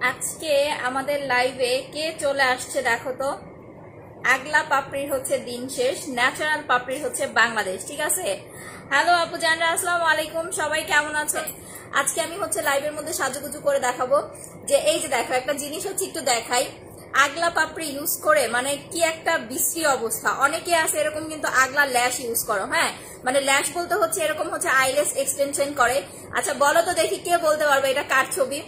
আজকে আমাদের লাইভে কে চলে আসছে দেখো তো। আগলা পাপড়ির হচ্ছে দিন শেষ, ন্যাচারাল পাপড়ির হচ্ছে বাংলাদেশ। ঠিক আছে, হ্যালো আপু জানরা, আসসালামু আলাইকুম, সবাই কেমন আছে? আজকে আমি হচ্ছে লাইভের মধ্যে সাজুগুজু করে দেখাবো যে এই যে দেখো একটা জিনিস হচ্ছে একটু দেখাই। আগলা পাপড়ি ইউজ করে মানে কি একটা বিশ্রী অবস্থা। অনেকে আছে এরকম কিন্তু আগলা ল্যাশ ইউজ করো। হ্যাঁ, মানে ল্যাশ বলতে হচ্ছে এরকম হচ্ছে আইলেস এক্সটেনশন করে। আচ্ছা বলো তো দেখি কে বলতে পারবে এটা কার ছবি?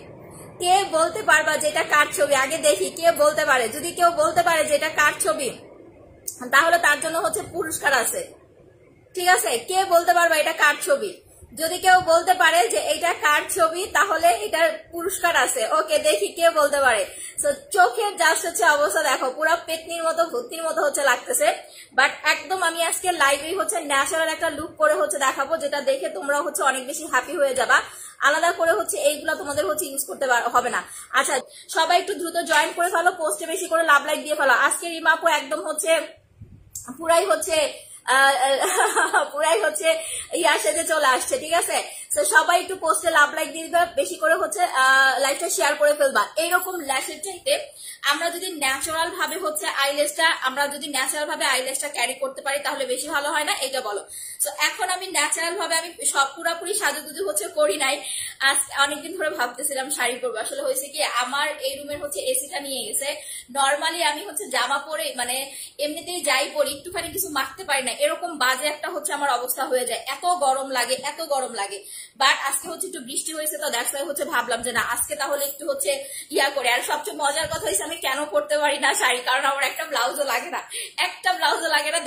কে বলতে পারবা যে এটা কার ছবি? আগে দেখি কে বলতে পারে। যদি কেউ বলতে পারে যে এটা কার ছবি তাহলে তার জন্য হচ্ছে পুরস্কার আছে। ঠিক আছে, কে বলতে পারবা এটা কার ছবি? যদি কেউ বলতে পারে যে এটা কার ছবি তাহলে এটার পুরস্কার আছে। ওকে, দেখি কে বলতে পারে। তো চোখের জাস্ট হচ্ছে অবস্থা দেখো, পুরো পেতনির মতো ভূতির মতো হচ্ছে লাগতেছে। বাট একদম আমি আজকে লাইভে হচ্ছে ন্যাচারাল একটা লুক করে হচ্ছে দেখাবো, যেটা দেখে তোমরা হচ্ছে অনেক বেশি হ্যাপি হয়ে যাবা। আলাদা করে হচ্ছে এইগুলো তোমাদের হচ্ছে ইউজ করতে হবে না। আচ্ছা সবাই একটু দ্রুত জয়েন করে ফেলো, পোস্টে বেশি করে লাভ লাইক দিয়ে ফেলো। আজকে রিমাপু একদম হচ্ছে পুরাই হচ্ছে ইয়ার সাথে চলে আসছে। ঠিক আছে, তো সবাই একটু পোস্টে লাভ লাইক দিয়ে দিবা, বেশি করে হচ্ছে লাইভটা শেয়ার করে ফেলবা। এইরকম ল্যাশের চাইতে আমরা যদি ন্যাচারাল ভাবে হচ্ছে আইলেসটা ক্যারি করতে পারি তাহলে বেশি ভালো হয় না? এটা বলো। তো এখন আমি ন্যাচারাল ভাবে আমি সব পুরাপুরি সাজুগুজু হচ্ছে করি নাই। আজ অনেকদিন ধরে ভাবতেছিলাম শাড়ি পরবো। আসলে হয়েছে কি, আমার এই রুমের হচ্ছে এসিটা নিয়ে গেছে। নর্মালি আমি হচ্ছে জামা পরে মানে এমনিতেই যাই পরি, একটুখানি কিছু মাখতে পারি না, এরকম বাজে একটা হচ্ছে আমার অবস্থা হয়ে যায়। এত গরম লাগে, এত গরম লাগে। বাট আজকে হচ্ছে একটু বৃষ্টি হয়েছে, তো দ্যাটস ওয়াই হচ্ছে ভাবলাম যে না আজকে তাহলে একটু হচ্ছে ইয়া করে। আর সবচেয়ে মজার কথা হয়েছে আমি কেন পরতে পারি না শাড়ি, কারণ আমার একটা ব্লাউজও লাগে না,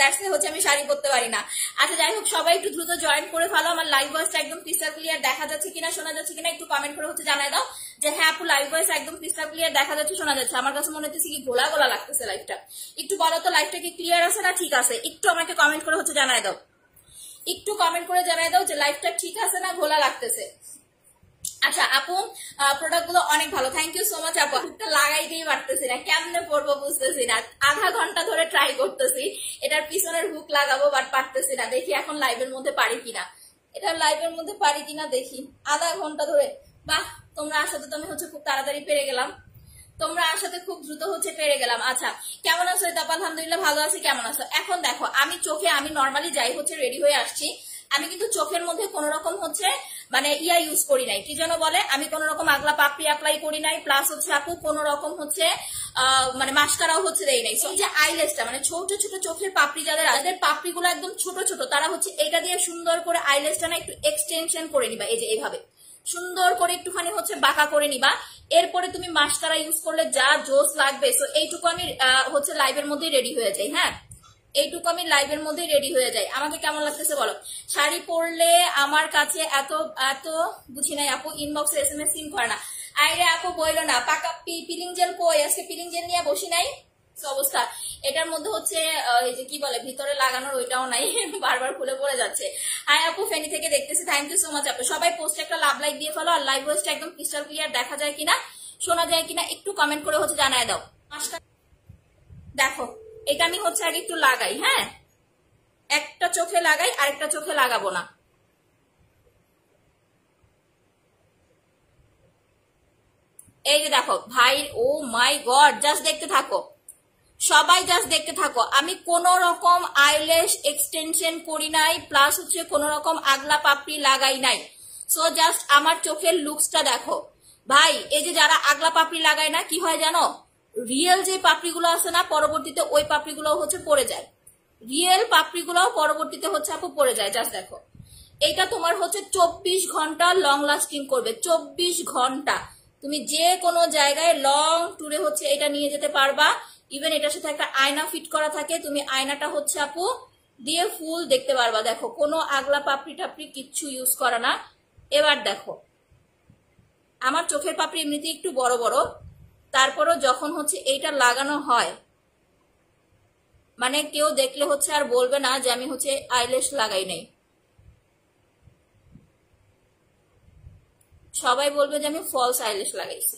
দ্যাটস ওয়াই হচ্ছে আমি শাড়ি পরতে পারি না। আচ্ছা যাই হোক, সবাই একটু দ্রুত জয়েন করে ফেলো। আমার লাইভ ভয়েসটা একদম ক্রিস্টাল ক্লিয়ার দেখা যাচ্ছে কিনা, শোনা যাচ্ছে কিনা একটু কমেন্ট করে হচ্ছে জানাই দাও যে হ্যাঁ আপু লাইভ ভয়েস একদম ক্রিস্টাল ক্লিয়ার দেখা যাচ্ছে, শোনা যাচ্ছে। আমার কাছে মনে হচ্ছে কি গোলা গোলা লাগতেছে লাইভটা। একটু বলো তো লাইভটা কি ক্লিয়ার আছে না ঠিক আছে? একটু আমাকে কমেন্ট করে হচ্ছে জানাই দাও, একটু কমেন্ট করে জানাই দাও যে লাইভটা ঠিক আছে না ঘোলা লাগতেছে। আচ্ছা আপু, প্রোডাক্ট গুলো অনেক ভালো, থ্যাংক ইউ সো মাচ আপু। হুকটা লাগাইতেই পারতেছি না, কেমনে পরবো বুঝতেছি না। আধা ঘন্টা ধরে ট্রাই করতেছি এটার পিছনের হুক লাগাবো, বাট পারতেছি না। দেখি এখন লাইভের মধ্যে পারি কিনা, এটা লাইভের মধ্যে পারি কিনা দেখি। আধা ঘন্টা ধরে, বাহ তোমরা আসাতে তো আমি হচ্ছে খুব তাড়াতাড়ি পেরে গেলাম, তোমরা আসাতে খুব দ্রুত হচ্ছে পেরে গেলাম। আচ্ছা কেমন আছো? তারপর আলহামদুলিল্লাহ ভালো আছি, কেমন আছো? এখন দেখো আমি চোখে, আমি নর্মালি যাই হচ্ছে রেডি হয়ে আসছি, আমি কিন্তু চোখের মধ্যে কোন রকম হচ্ছে মানে ইয়া ইউজ করি নাই, কি যেন বলে, আমি কোন রকম আগলা পাপড়ি অ্যাপ্লাই করি নাই, প্লাস হচ্ছে আপু কোন রকম হচ্ছে মানে মাস্কারাও হচ্ছে দেই নাই। এই যে আইলেসটা মানে ছোট ছোট চোখের পাপড়ি, যাদের পাপড়ি গুলো একদম ছোট ছোট, তারা হচ্ছে এটা দিয়ে সুন্দর করে আইলেসটা না একটু এক্সটেনশন করে নিবা। এই যে এইভাবে সুন্দর করে একটুখানি হচ্ছে বাঁকা করে নিবা। এরপরে তুমি মাস্কারা ইউজ করলে যা জোস লাগবে। সো এইটুকু আমি হচ্ছে লাইভের মধ্যে রেডি হয়ে যাই। হ্যাঁ, এইটুকু আমি লাইভের মধ্যে রেডি হয়ে যাই। আমাকে কেমন লাগতেছে বলো? শাড়ি পরলে আমার কাছে এত এত বুঝি নাই আপু, ইনবক্সে SMS সিন করে না। আইরে আপু বইলো না, পাকা পিলিং জেল কই? আজকে পিলিং জেল নিয়ে বসি নাই অবস্থা। এটার মধ্যে হচ্ছে এই যে কি বলে ভিতরে লাগানোর ওইটাও নাই, বারবার খুলে পড়ে যাচ্ছে। হাই আপু, ফেনী থেকে দেখতেছি, থ্যাংক ইউ সো মাচ আপু। সবাই পোস্টে একটা লাভ লাইক দিয়ে ফেলো, আর লাইভ ভয়েসটা একদম ক্রিস্টাল ক্লিয়ার দেখা যায় কিনা, শোনা যায় কিনা একটু কমেন্ট করে হচ্ছে জানায় দাও। দেখো এটা আমি হচ্ছে আগে একটু লাগাই। হ্যাঁ, একটা চোখে লাগাই, আরেকটা চোখে লাগাবো না। এই যে দেখো ভাই, ও মাই গড, জাস্ট দেখতে থাকো, সবাই জাস্ট দেখতে থাকো। আমি কোন রকম আইল্যাশ এক্সটেনশন করি নাই, প্লাস হচ্ছে কোন রকম আগলা পাপড়ি লাগাই নাই। সো জাস্ট আমার চোখের লুকসটা দেখো ভাই। এই যে যারা আগলা পাপড়ি লাগায় না, কি হয় জানো, রিয়েল যে পাপড়িগুলো আছে না পরবর্তীতে ওই পাপড়িগুলো হচ্ছে পড়ে যায়, রিয়েল পাপড়িগুলো পরবর্তীতে হচ্ছে আপু পড়ে যায়। জাস্ট দেখো, এইটা তোমার হচ্ছে 24 ঘন্টা লং লাস্টিং করবে। 24 ঘন্টা তুমি যে কোনো জায়গায় লং ট্যুরে হচ্ছে এটা নিয়ে যেতে পারবা। ইভেন এটার সাথে একটা আয়না ফিট করা থাকে, তুমি আয়নাটা হচ্ছে আপু দিয়ে ফুল দেখতে পারবা। দেখো কোনো আগলা পাপড়ি টাপড়ি কিচ্ছু ইউজ করা না। এবার দেখো আমার চোখের পাপড়ি এমনিতে একটু বড় বড়, তারপরও যখন হচ্ছে এইটা লাগানো হয় মানে কেউ দেখলে হচ্ছে আর বলবে না যে আমি হচ্ছে আইল্যাশ লাগাই নাই, সবাই বলবে যে আমি ফলস আইল্যাশ লাগাইছি।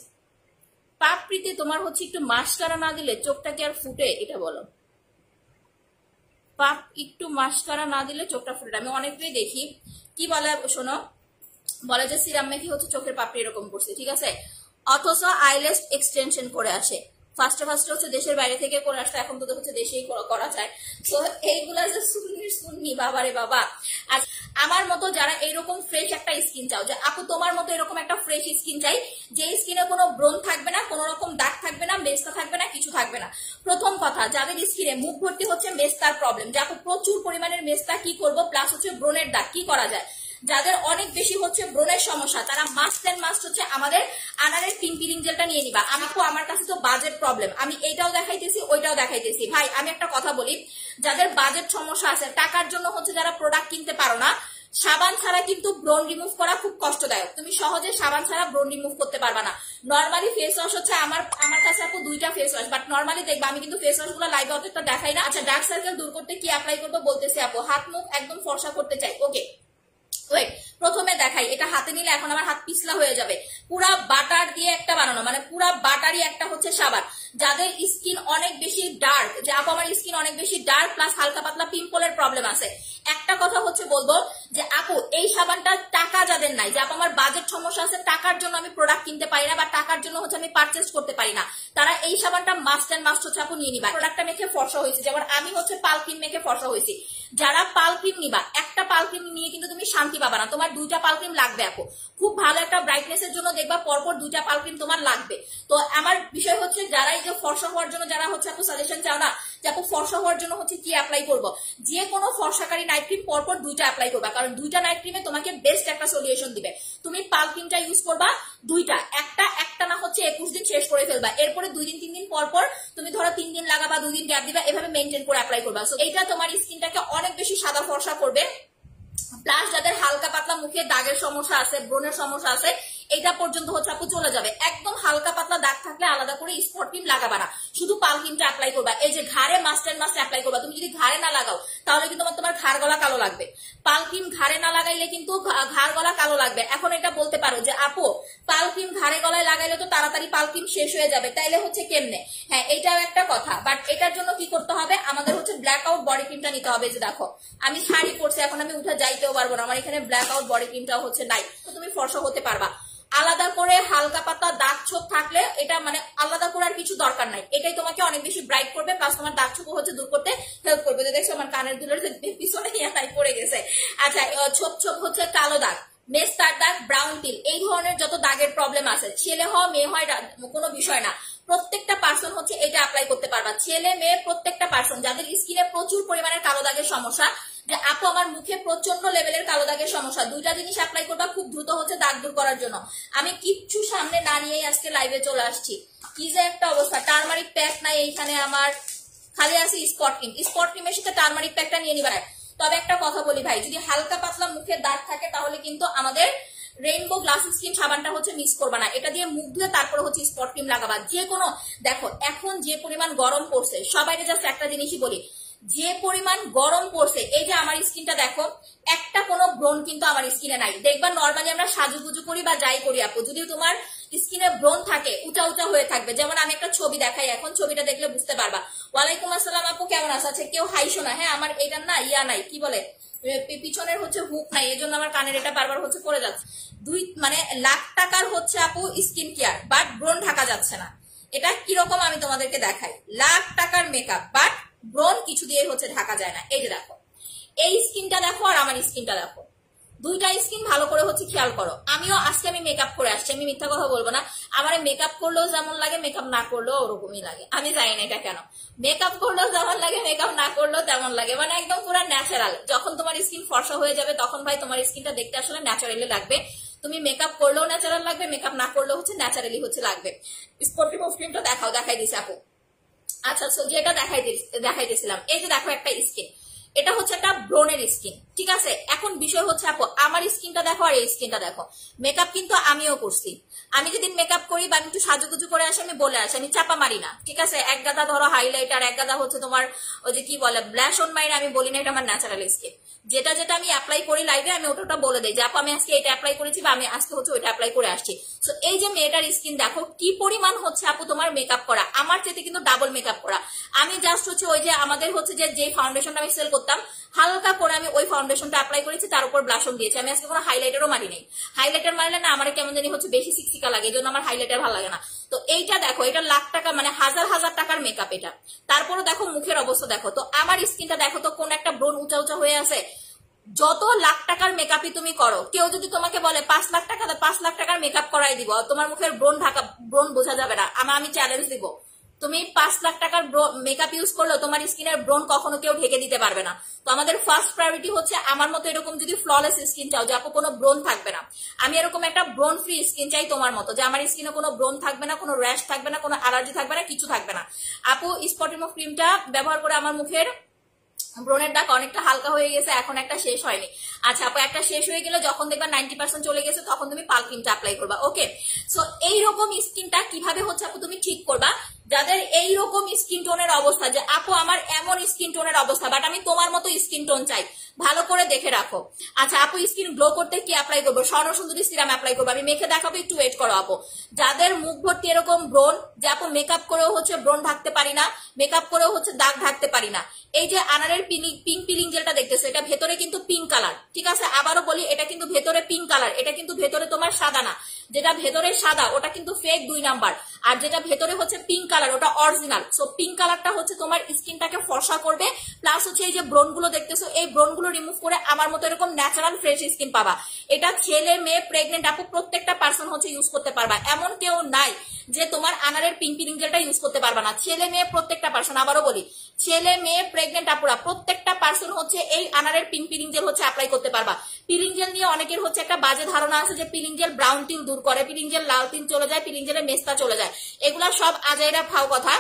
পাপড়িতে তোমার হচ্ছে একটু মাস্কারা না দিলে চোখটা কি আর ফুটে? এটা বলো, একটু মাস্কারা না দিলে চোখটা ফুটে? আমি অনেকটাই দেখি কি বলে শোনো, বলে যে সিরাম মেখে হচ্ছে চোখের পাপড়ি এরকম করছে। ঠিক আছে, অথচ আইলেস এক্সটেনশন করে আসে। ফার্স্টে হচ্ছে দেশের বাইরে থেকে করে আসতো, এখন তো হচ্ছে দেশেই করা যায়। তো এইগুলা যে সুন্নি বাবারে বাবা। আর আমার মতো যারা এরকম ফ্রেশ একটা স্কিন চাও, যে আপু তোমার মতো এরকম একটা ফ্রেশ স্কিন চাই, যে স্কিনে কোনো ব্রণ থাকবে না, কোনো রকম দাগ থাকবে না, মেস্তা থাকবে না, কিছু থাকবে না। প্রথম কথা, যাদের স্কিনে মুখ ভর্তি হচ্ছে মেস্তার প্রবলেম, যে আপু প্রচুর পরিমাণের মেস্তা, কি করবো, প্লাস হচ্ছে ব্রণের দাগ, কি করা যায়। যাদের অনেক বেশি হচ্ছে ব্রণের সমস্যা, তারা মাস্ট এন্ড মাস্ট হচ্ছে আমাদের আনারের পিঙ্কিরিং জেলটা নিয়ে নিবা। আমার কাছে তো বাজেট প্রবলেম, আমি এইটাও দেখাইতেছি ওইটাও দেখাইতেছি। ভাই আমি একটা কথা বলি, যাদের বাজেট সমস্যা আছে, টাকার জন্য হচ্ছে যারা প্রোডাক্ট কিনতে পারো না, সাবান ছাড়া কিন্তু ব্রণ রিমুভ করা খুব কষ্টদায়ক। তুমি সহজে সাবান ছাড়া ব্রণ রিমুভ করতে পারবা না। নর্মালি ফেস ওয়াশ হচ্ছে আমার কাছে আপু 2টা ফেস ওয়াশ, বাট নর্মালি দেখবা আমি কিন্তু ফেস ওয়াশ গুলো লাইভে অতটা দেখাই না। আচ্ছা, ডার্ক সার্কেল দূর করতে কি অ্যাপ্লাই করবো বলতেছি আপু। হাত মুখ একদম ফর্সা করতে চাই, ওকে ওয়েট, প্রথমে দেখাই। এটা হাতে নিলে এখন আমার হাত পিছলা হয়ে যাবে। পুরা বাটার দিয়ে একটা বানানো, মানে পুরা বাটারই একটা হচ্ছে সাবান। যাদের স্কিন অনেক বেশি ডার্ক, যে আপু আমার স্কিন অনেক বেশি ডার্ক প্লাস হালকা পাতলা পিম্পলের প্রবলেম আছে, একটা কথা হচ্ছে বলবো যে আপু এই সাবানটা টাকা যাদের নাই, যে আপু আমার বাজেট সমস্যা আছে, টাকার জন্য আমি প্রোডাক্ট কিনতে পারি না বা টাকার জন্য হচ্ছে আমি পারচেজ করতে পারি না, তারা এই সাবানটা মাস্ট এন্ড মাস্ট হচ্ছে আপু নিয়ে নিবা। প্রোডাক্টটা মেখে ফর্সা হয়েছে, যেমন আমি হচ্ছে পাল ক্রিম মেখে ফর্সা হয়েছি। যারা পাল ক্রিম নিবা, একটা পাল ক্রিম নিয়ে কিন্তু তুমি শান্তি পাবা না, তোমার 2টা পাল ক্রিম লাগবে আপু। খুব ভালো একটা ব্রাইটনেস এর জন্য দেখবা পরপর 2টা পাল ক্রিম তোমার লাগবে। তো আমার বিষয় হচ্ছে যারা এই যে ফর্সা হওয়ার জন্য যারা হচ্ছে আপু সাজেশন চাও না, যে আপু ফর্সা হওয়ার জন্য হচ্ছে কি অ্যাপ্লাই করবো, যে কোনো ফর্সাকারী নাইট ক্রিম পরপর 2টা অ্যাপ্লাই করবা, কারণ 2টা নাইট ক্রিমে তোমাকে বেস্ট একটা সলিউশন দিবে। তুমি পাল ক্রিমটা ইউজ করবা 2টা, একটা না হচ্ছে 21 দিন শেষ করে ফেলবা, এরপরে 2 দিন 3 দিন পরপর তুমি ধরো 3 দিন লাগাবা, 2 দিন গ্যাপ দিবা, এভাবে মেনটেন করে অ্যাপ্লাই করবা। সো এইটা তোমার স্কিনটাকে অনেক বেশি সাদা ফর্সা করবে। প্লাস যাদের হালকা পাতলা মুখে দাগের সমস্যা আছে, ব্রণের সমস্যা আছে, এটা পর্যন্ত হচ্ছে আপু চলে যাবে। একদম হালকা পাতলা দাগ থাকলে আলাদা করে স্পট ক্রিম লাগাবা না, শুধু পাল ক্রিমটা অ্যাপ্লাই করবা। এই যে ঘাড়ে মাস্ট এন্ড মাস্ট অ্যাপ্লাই করবা। তুমি যদি ঘাড়ে না লাগাও তাহলে কিন্তু তোমার ঘাড় গলা কালো লাগবে। পাল ক্রিম ঘাড়ে না লাগাইলে কিন্তু ঘাড় গলা কালো লাগবে। এখন এটা বলতে পারো যে আপু পাল ক্রিম ঘাড়ে গলায় লাগাইলে তো তাড়াতাড়ি পাল ক্রিম শেষ হয়ে যাবে, তাইলে হচ্ছে কেমনে? হ্যাঁ, এটাও একটা কথা, বাট এটার জন্য কি করতে হবে, আমাদের হচ্ছে ব্ল্যাক আউট বডি ক্রিমটা নিতে হবে। যে দেখো আমি শাড়ি পরছি, এখন আমি উঠে যাইতেও পারবো না, আমার এখানে ব্ল্যাক আউট বডি ক্রিমটাও হচ্ছে নাই, তো তুমি ফর্সা হতে পারবা। আলাদা করে হালকা পাতলা দাগ ছোপ থাকলে এটা মানে আলাদা করে আর কিছু দরকার নাই, এটাই তোমাকে অনেক বেশি ব্রাইট করবে, প্লাস তোমার দাগ ছোপ হচ্ছে দূর করতে হেল্প করবে। দেখছো আমার কানের দুলের পিছনে ইয়াটাই পড়ে গেছে। আচ্ছা, ছোপ ছোপ হচ্ছে কালো দাগ, মেস্তার দাগ, ব্রাউন টিল, এই ধরনের যত দাগের প্রবলেম আছে, ছেলে হওয়া মেয়ে হয় কোনো বিষয় না, প্রত্যেকটা পার্সন হচ্ছে এটা অ্যাপ্লাই করতে পারবা। ছেলে মেয়ে প্রত্যেকটা পার্সন যাদের স্কিনে প্রচুর পরিমাণের কালো দাগের সমস্যা, যে আপু আমার মুখে প্রচন্ড লেভেলের কালো দাগের সমস্যা, 2টা জিনিস অ্যাপ্লাই করবা খুব দ্রুত হচ্ছে দাগ দূর করার জন্য। আমি কিচ্ছু সামনে না নিয়েই আজকে লাইভে চলে আসছি। কি যে একটা অবস্থা, টারমারিক প্যাক নাই এইখানে, আমার খালি আছে স্পট ক্রিম। স্পট ক্রিমের সাথে টারমারিক প্যাকটা নিয়ে নিবা। তবে একটা কথা বলি ভাই, যদি হালকা পাতলা মুখে দাগ থাকে তাহলে কিন্তু আমাদের রেইনবো গ্লাস স্কিন সাবানটা হচ্ছে মিস করবা না, এটা দিয়ে মুখ ধুয়ে তারপরে হচ্ছে স্পট ক্রিম লাগাবা। যে কোনো দেখো এখন যে পরিমাণ গরম পড়ছে, সবাইকে জাস্ট একটা জিনিসই বলি, যে পরিমাণ গরম পড়ছে, এই যে আমার স্কিনটা দেখো, একটা কোনো ব্রণ কিন্তু আমার স্কিনে নাই। দেখবা নর্মালি আমরা সাজুগুজু করি বা যাই করি আপু, যদি তোমার স্কিনে ব্রণ থাকে উঁচা উঁচা হয়ে থাকবে। যেমন আমি একটা ছবি দেখাই, এখন ছবিটা দেখলে বুঝতে পারবা। ওয়ালাইকুম আসসালাম আপু, কেমন আছো? আচ্ছা, কেউ হাইশো না। হ্যাঁ, আমার এটা না ইয়া নাই, কি বলে পিছনের হচ্ছে হুক নাই, এজন্য আমার কানের এটা বারবার হচ্ছে পড়ে যাচ্ছে। মানে লাখ টাকার হচ্ছে আপু স্কিন কেয়ার, বাট ব্রণ ঢাকা যাচ্ছে না। এটা কিরকম আমি তোমাদেরকে দেখাই, লাখ টাকার মেকআপ বাট ব্রণ কিছু দিয়ে হচ্ছে ঢাকা যায় না। এই যে দেখো, এই স্কিনটা দেখো আর আমার স্কিনটা দেখো, 2টা স্কিন ভালো করে হচ্ছে খেয়াল করো। আমিও আজকে আমি মেকআপ করে আসছি, আমি মিথ্যা কথা বলবো না। আমার মেকআপ করলেও যেমন লাগে, মেকআপ না করলেও ওরকমই লাগে। আমি জানি না এটা কেন, মেকআপ করলেও যেমন লাগে, মেকআপ না করলেও তেমন লাগে, মানে একদম পুরো ন্যাচারাল। যখন তোমার স্কিন ফর্সা হয়ে যাবে তখন ভাই তোমার স্কিনটা দেখতে আসলে ন্যাচারালি লাগবে। তুমি মেকআপ করলেও ন্যাচারাল লাগবে, মেকআপ না করলেও হচ্ছে ন্যাচারালি হচ্ছে লাগবে। স্পটিভ ক্রিমটা দেখাই দিছে আপু। আচ্ছা, যেটা দেখাইতেছিলাম, এই যে দেখো একটা স্কিন, এটা হচ্ছে একটা ব্রনের স্কিন, ঠিক আছে। এখন বিষয় হচ্ছে আপু আমার স্কিনটা দেখো আর এই স্কিনটা দেখো, মেকআপ কিন্তু আমিও করছি। আমি যেদিন মেকআপ করি বা আমি একটু সাজুগুজু করে আসি, আমি বলে আসি, আমি চাপা মারি না, ঠিক আছে। এক গাদা ধরো হাইলাইটার, এক গাদা হচ্ছে তোমার ওই যে কি বলে ব্লাশ অন মাইরে, আমি বলি না এটা আমার ন্যাচারাল স্কিন। যেটা আমি অ্যাপ্লাই করি লাইভে, আমি ওটা বলে দিই যে আপু আমি আজকে এটা অ্যাপ্লাই করেছি বা আমি আজকে হচ্ছে ওইটা অ্যাপ্লাই করে আসছি। সো এই যে মেয়েটার স্কিন দেখো কি পরিমাণ হচ্ছে আপু তোমার মেকআপ করা, আমার চেয়ে কিন্তু ডাবল মেকআপ করা। আমি জাস্ট হচ্ছে ওই যে আমাদের হচ্ছে যে ফাউন্ডেশনটা আমি সেল করতাম, হালকা করে আমি ওই ফাউন্ডেশনটা অ্যাপ্লাই করেছি, তার উপর ব্লাশ অন দিয়েছি। আমি আজকে কোনো হাইলাইটারও মারি নেই। হাইলাইটার মারলে না আমার কেমন জানি হচ্ছে বেশি সিক্সিকা লাগে, এই জন্য আমার হাইলাইটার ভালো লাগে না। তো এইটা দেখো, এটা লাখ টাকা মানে হাজার হাজার টাকার মেকআপ এটা। তারপরে দেখো মুখের অবস্থা দেখো, তো আমার স্কিনটা দেখো তো কোন একটা ব্রণ উঁচা উঁচা হয়ে আছে। যত লাখ টাকার মেকআপই তুমি করো, কেউ যদি তোমাকে বলে 5 লাখ টাকা, 5 লাখ টাকার মেকআপ করাই দিব, তোমার মুখের ব্রণ বোঝা যাবে না। আমি চ্যালেঞ্জ দিব, তুমি 5 লাখ টাকার মেকআপ ইউজ করলেও তোমার স্কিনের ব্রণ কখনো কেউ ঢেকে দিতে পারবে না। তো আমাদের ফার্স্ট প্রায়োরিটি হচ্ছে, আমার মতো এরকম যদি ফ্ললেস স্কিন চাও, যে আপু কোনো ব্রণ থাকবে না, আমি এরকম একটা ব্রণ ফ্রি স্কিন চাই তোমার মতো, যে আমার স্কিনে কোনো ব্রণ থাকবে না, কোনো র্যাশ থাকবে না, কোনো অ্যালার্জি থাকবে না, কিছু থাকবে না। আপু স্পট রিমুভ ক্রিমটা ব্যবহার করে আমার মুখের ব্রণের দাগ অনেকটা হালকা হয়ে গেছে, এখন একটা শেষ হয়নি। আচ্ছা আপু, একটা শেষ হয়ে গেলে যখন দেখবা 90% চলে গেছে, তখন তুমি পাল ক্রিমটা অ্যাপ্লাই করবা। ওকে, সো এইরকম স্কিনটা কিভাবে হচ্ছে আপু তুমি ঠিক করবা, যাদের এইরকম স্কিন টোনের অবস্থা, যে আপু আমার এমন স্কিন টোনের অবস্থা, বাট আমি তোমার মতো স্কিন টোন চাই, ভালো করে দেখে রাখো। আচ্ছা আপু, স্কিন গ্লো করতে কি অ্যাপ্লাই করবো? স্বর্ণ সুন্দরী সিরাম অ্যাপ্লাই করবো, আমি মেখে দেখাবো, একটু ওয়েট করো আপু। যাদের মুখ ভর্তি এরকম ব্রণ, যে আপু মেকআপ করেও হচ্ছে ব্রণ ঢাকতে পারি না, মেকআপ করেও হচ্ছে দাগ ঢাকতে পারি না, এই যে আনারের পিঙ্ক পিলিং জেলটা দেখতেছো, এটা ভেতরে কিন্তু পিঙ্ক কালার, ঠিক আছে? আবারও বলি, এটা কিন্তু ভেতরে পিঙ্ক কালার, এটা কিন্তু ভেতরে তোমার সাদা না। যেটা ভেতরে সাদা ওটা কিন্তু ফেক 2 নাম্বার, আর যেটা ভেতরে হচ্ছে পিঙ্ক কালার ওটা অরিজিনাল। সো পিঙ্ক কালারটা হচ্ছে তোমার স্কিনটাকে ফর্সা করবে, প্লাস হচ্ছে এই যে ব্রণ গুলো দেখতেছো, এই ব্রণ গুলো রিমুভ করে আমার মতো এরকম ন্যাচারাল ফ্রেশ স্কিন পাবা। এটা ছেলে মেয়ে প্রেগনেন্ট আপু প্রত্যেকটা পার্সন হচ্ছে ইউজ করতে পারবা, এমন কেউ নাই যে তোমার আনারের পিঙ্ক পিলিং জেলটা ইউজ করতে পারবা না। ছেলে মেয়ে প্রত্যেকটা পার্সন, আবারও বলি, ছেলে মেয়ে প্রেগনেন্ট আপুরা প্রত্যেকটা পার্সন হচ্ছে এই আনারের পিঙ্ক পিলিং জেল হচ্ছে অ্যাপ্লাই করতে পারবা। পিলিং জেল নিয়ে অনেকের হচ্ছে একটা বাজে ধারণা আছে যে পিলিং জেল ব্রাউন টিল দূর করে, পিলিং জেল লাল টিল চলে যায়, পিলিং জেলের মেস্তা চলে যায়, এগুলা সব আজাইরা ফাও কথা।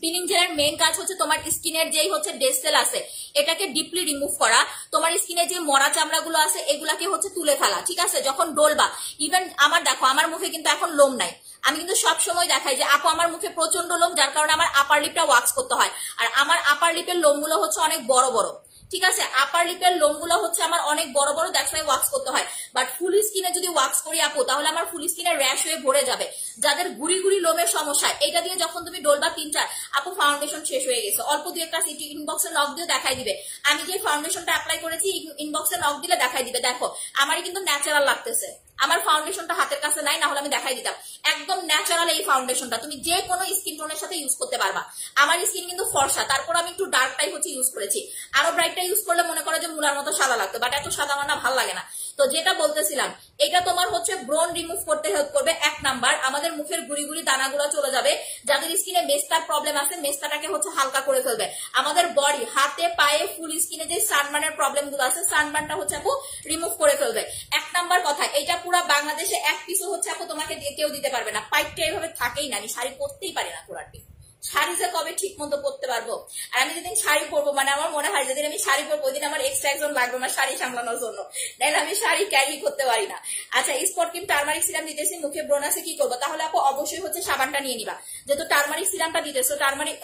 পিলিং জেলের মেইন কাজ হচ্ছে তোমার স্কিনের যেই হচ্ছে ডেড সেল আছে এটাকে ডিপলি রিমুভ করা, তোমার স্কিনে যে মরা চামড়াগুলো আছে এগুলাকে হচ্ছে তুলে ফেলা, ঠিক আছে? যখন ডলবা, ইভেন আমার দেখো আমার মুখে কিন্তু এখন লোম নাই, আমি কিন্তু সব সময় দেখাই যে আপু আমার মুখে প্রচন্ড লোম, যার কারণে আমার আপার লিপটা ওয়াক্স করতে হয়, আর আমার আপার লিপের লোমগুলো হচ্ছে অনেক বড় বড়, ঠিক আছে? আপার লিপের লোমগুলো হচ্ছে আমার অনেক বড় বড়, দ্যাটস ওয়াই ওয়াক্স করতে হয়। বাট ফুল স্কিনে যদি ওয়াক্স করি আপু, তাহলে আমার ফুল স্কিনে র্যাশ হয়ে ভরে যাবে। যাদের গুড়ি গুড়ি লোমের সমস্যা, এটা দিয়ে যখন তুমি ডলবা 3-4, আপু ফাউন্ডেশন শেষ হয়ে গেছে, অল্প 2-1 সিটি ইনবক্সে নক দিয়ে দেখাই দিবে, আমি যে ফাউন্ডেশনটা অ্যাপ্লাই করেছি ইনবক্সে নক দিলে দেখাই দিবে। দেখো আমারই কিন্তু ন্যাচারাল লাগতেছে, আমার ফাউন্ডেশনটা হাতের কাছে নাই, না হলে আমি দেখাই দিতাম। একদম ন্যাচারাল এই ফাউন্ডেশনটা, তুমি যে কোনো স্কিন টোনের সাথে ইউজ করতে পারবা। আমার স্কিন কিন্তু ফর্সা, তারপর আমি একটু ডার্ক টাইপ হচ্ছে ইউজ করেছি, আরো ব্রাইটটা ইউজ করলে মনে করো যে মুলার মতো সাদা লাগতো, বাট এত সাদা আমার না ভালো লাগে না। তো যেটা বলতেছিলাম, এটা তোমার হচ্ছে ব্রণ রিমুভ করতে হেল্প করবে। 1 নাম্বার, আমাদের মুখের গুড়ি গুড়ি দানাগুলো চলে যাবে। যাদের স্কিনে মেস্তার প্রবলেম আছে, মেস্তাটাকে হচ্ছে হালকা করে ফেলবে। আমাদের বডি, হাতে পায়ে ফুল স্কিনে যে সানবার্নের প্রবলেম গুলো আছে, সানবার্নটা হচ্ছে আপু রিমুভ করে ফেলবে। 1 নাম্বার কথা, এটা পুরো বাংলাদেশে 1 পিসও হচ্ছে আপু তোমাকে কেউ দিতে পারবে না। পাইপটা এইভাবে থাকেই না, আমি শাড়ি পরতেই পারি না পুরাটি। শাড়ি যে কবে ঠিক মতো পরতে পারবো, আর আমি যেদিন শাড়ি পরবো, মানে আমার মনে হয় যেদিন আমি শাড়ি পরবো ওই দিন আমার এক্সট্রা একজন লাগবে আমার শাড়ি সামলানোর জন্য, নাহলে আমি শাড়ি ক্যারি করতে পারি না। আচ্ছা, স্পট ক্রিম টার্মারিক সিরাম দিতেছি, মুখে ব্রণ আছে, কি করবো? তাহলে আপু অবশ্যই হচ্ছে সাবানটা নিয়ে নিবা, যেহেতু টার্মারিক সিরামটা দিতেছো, টার্মারিক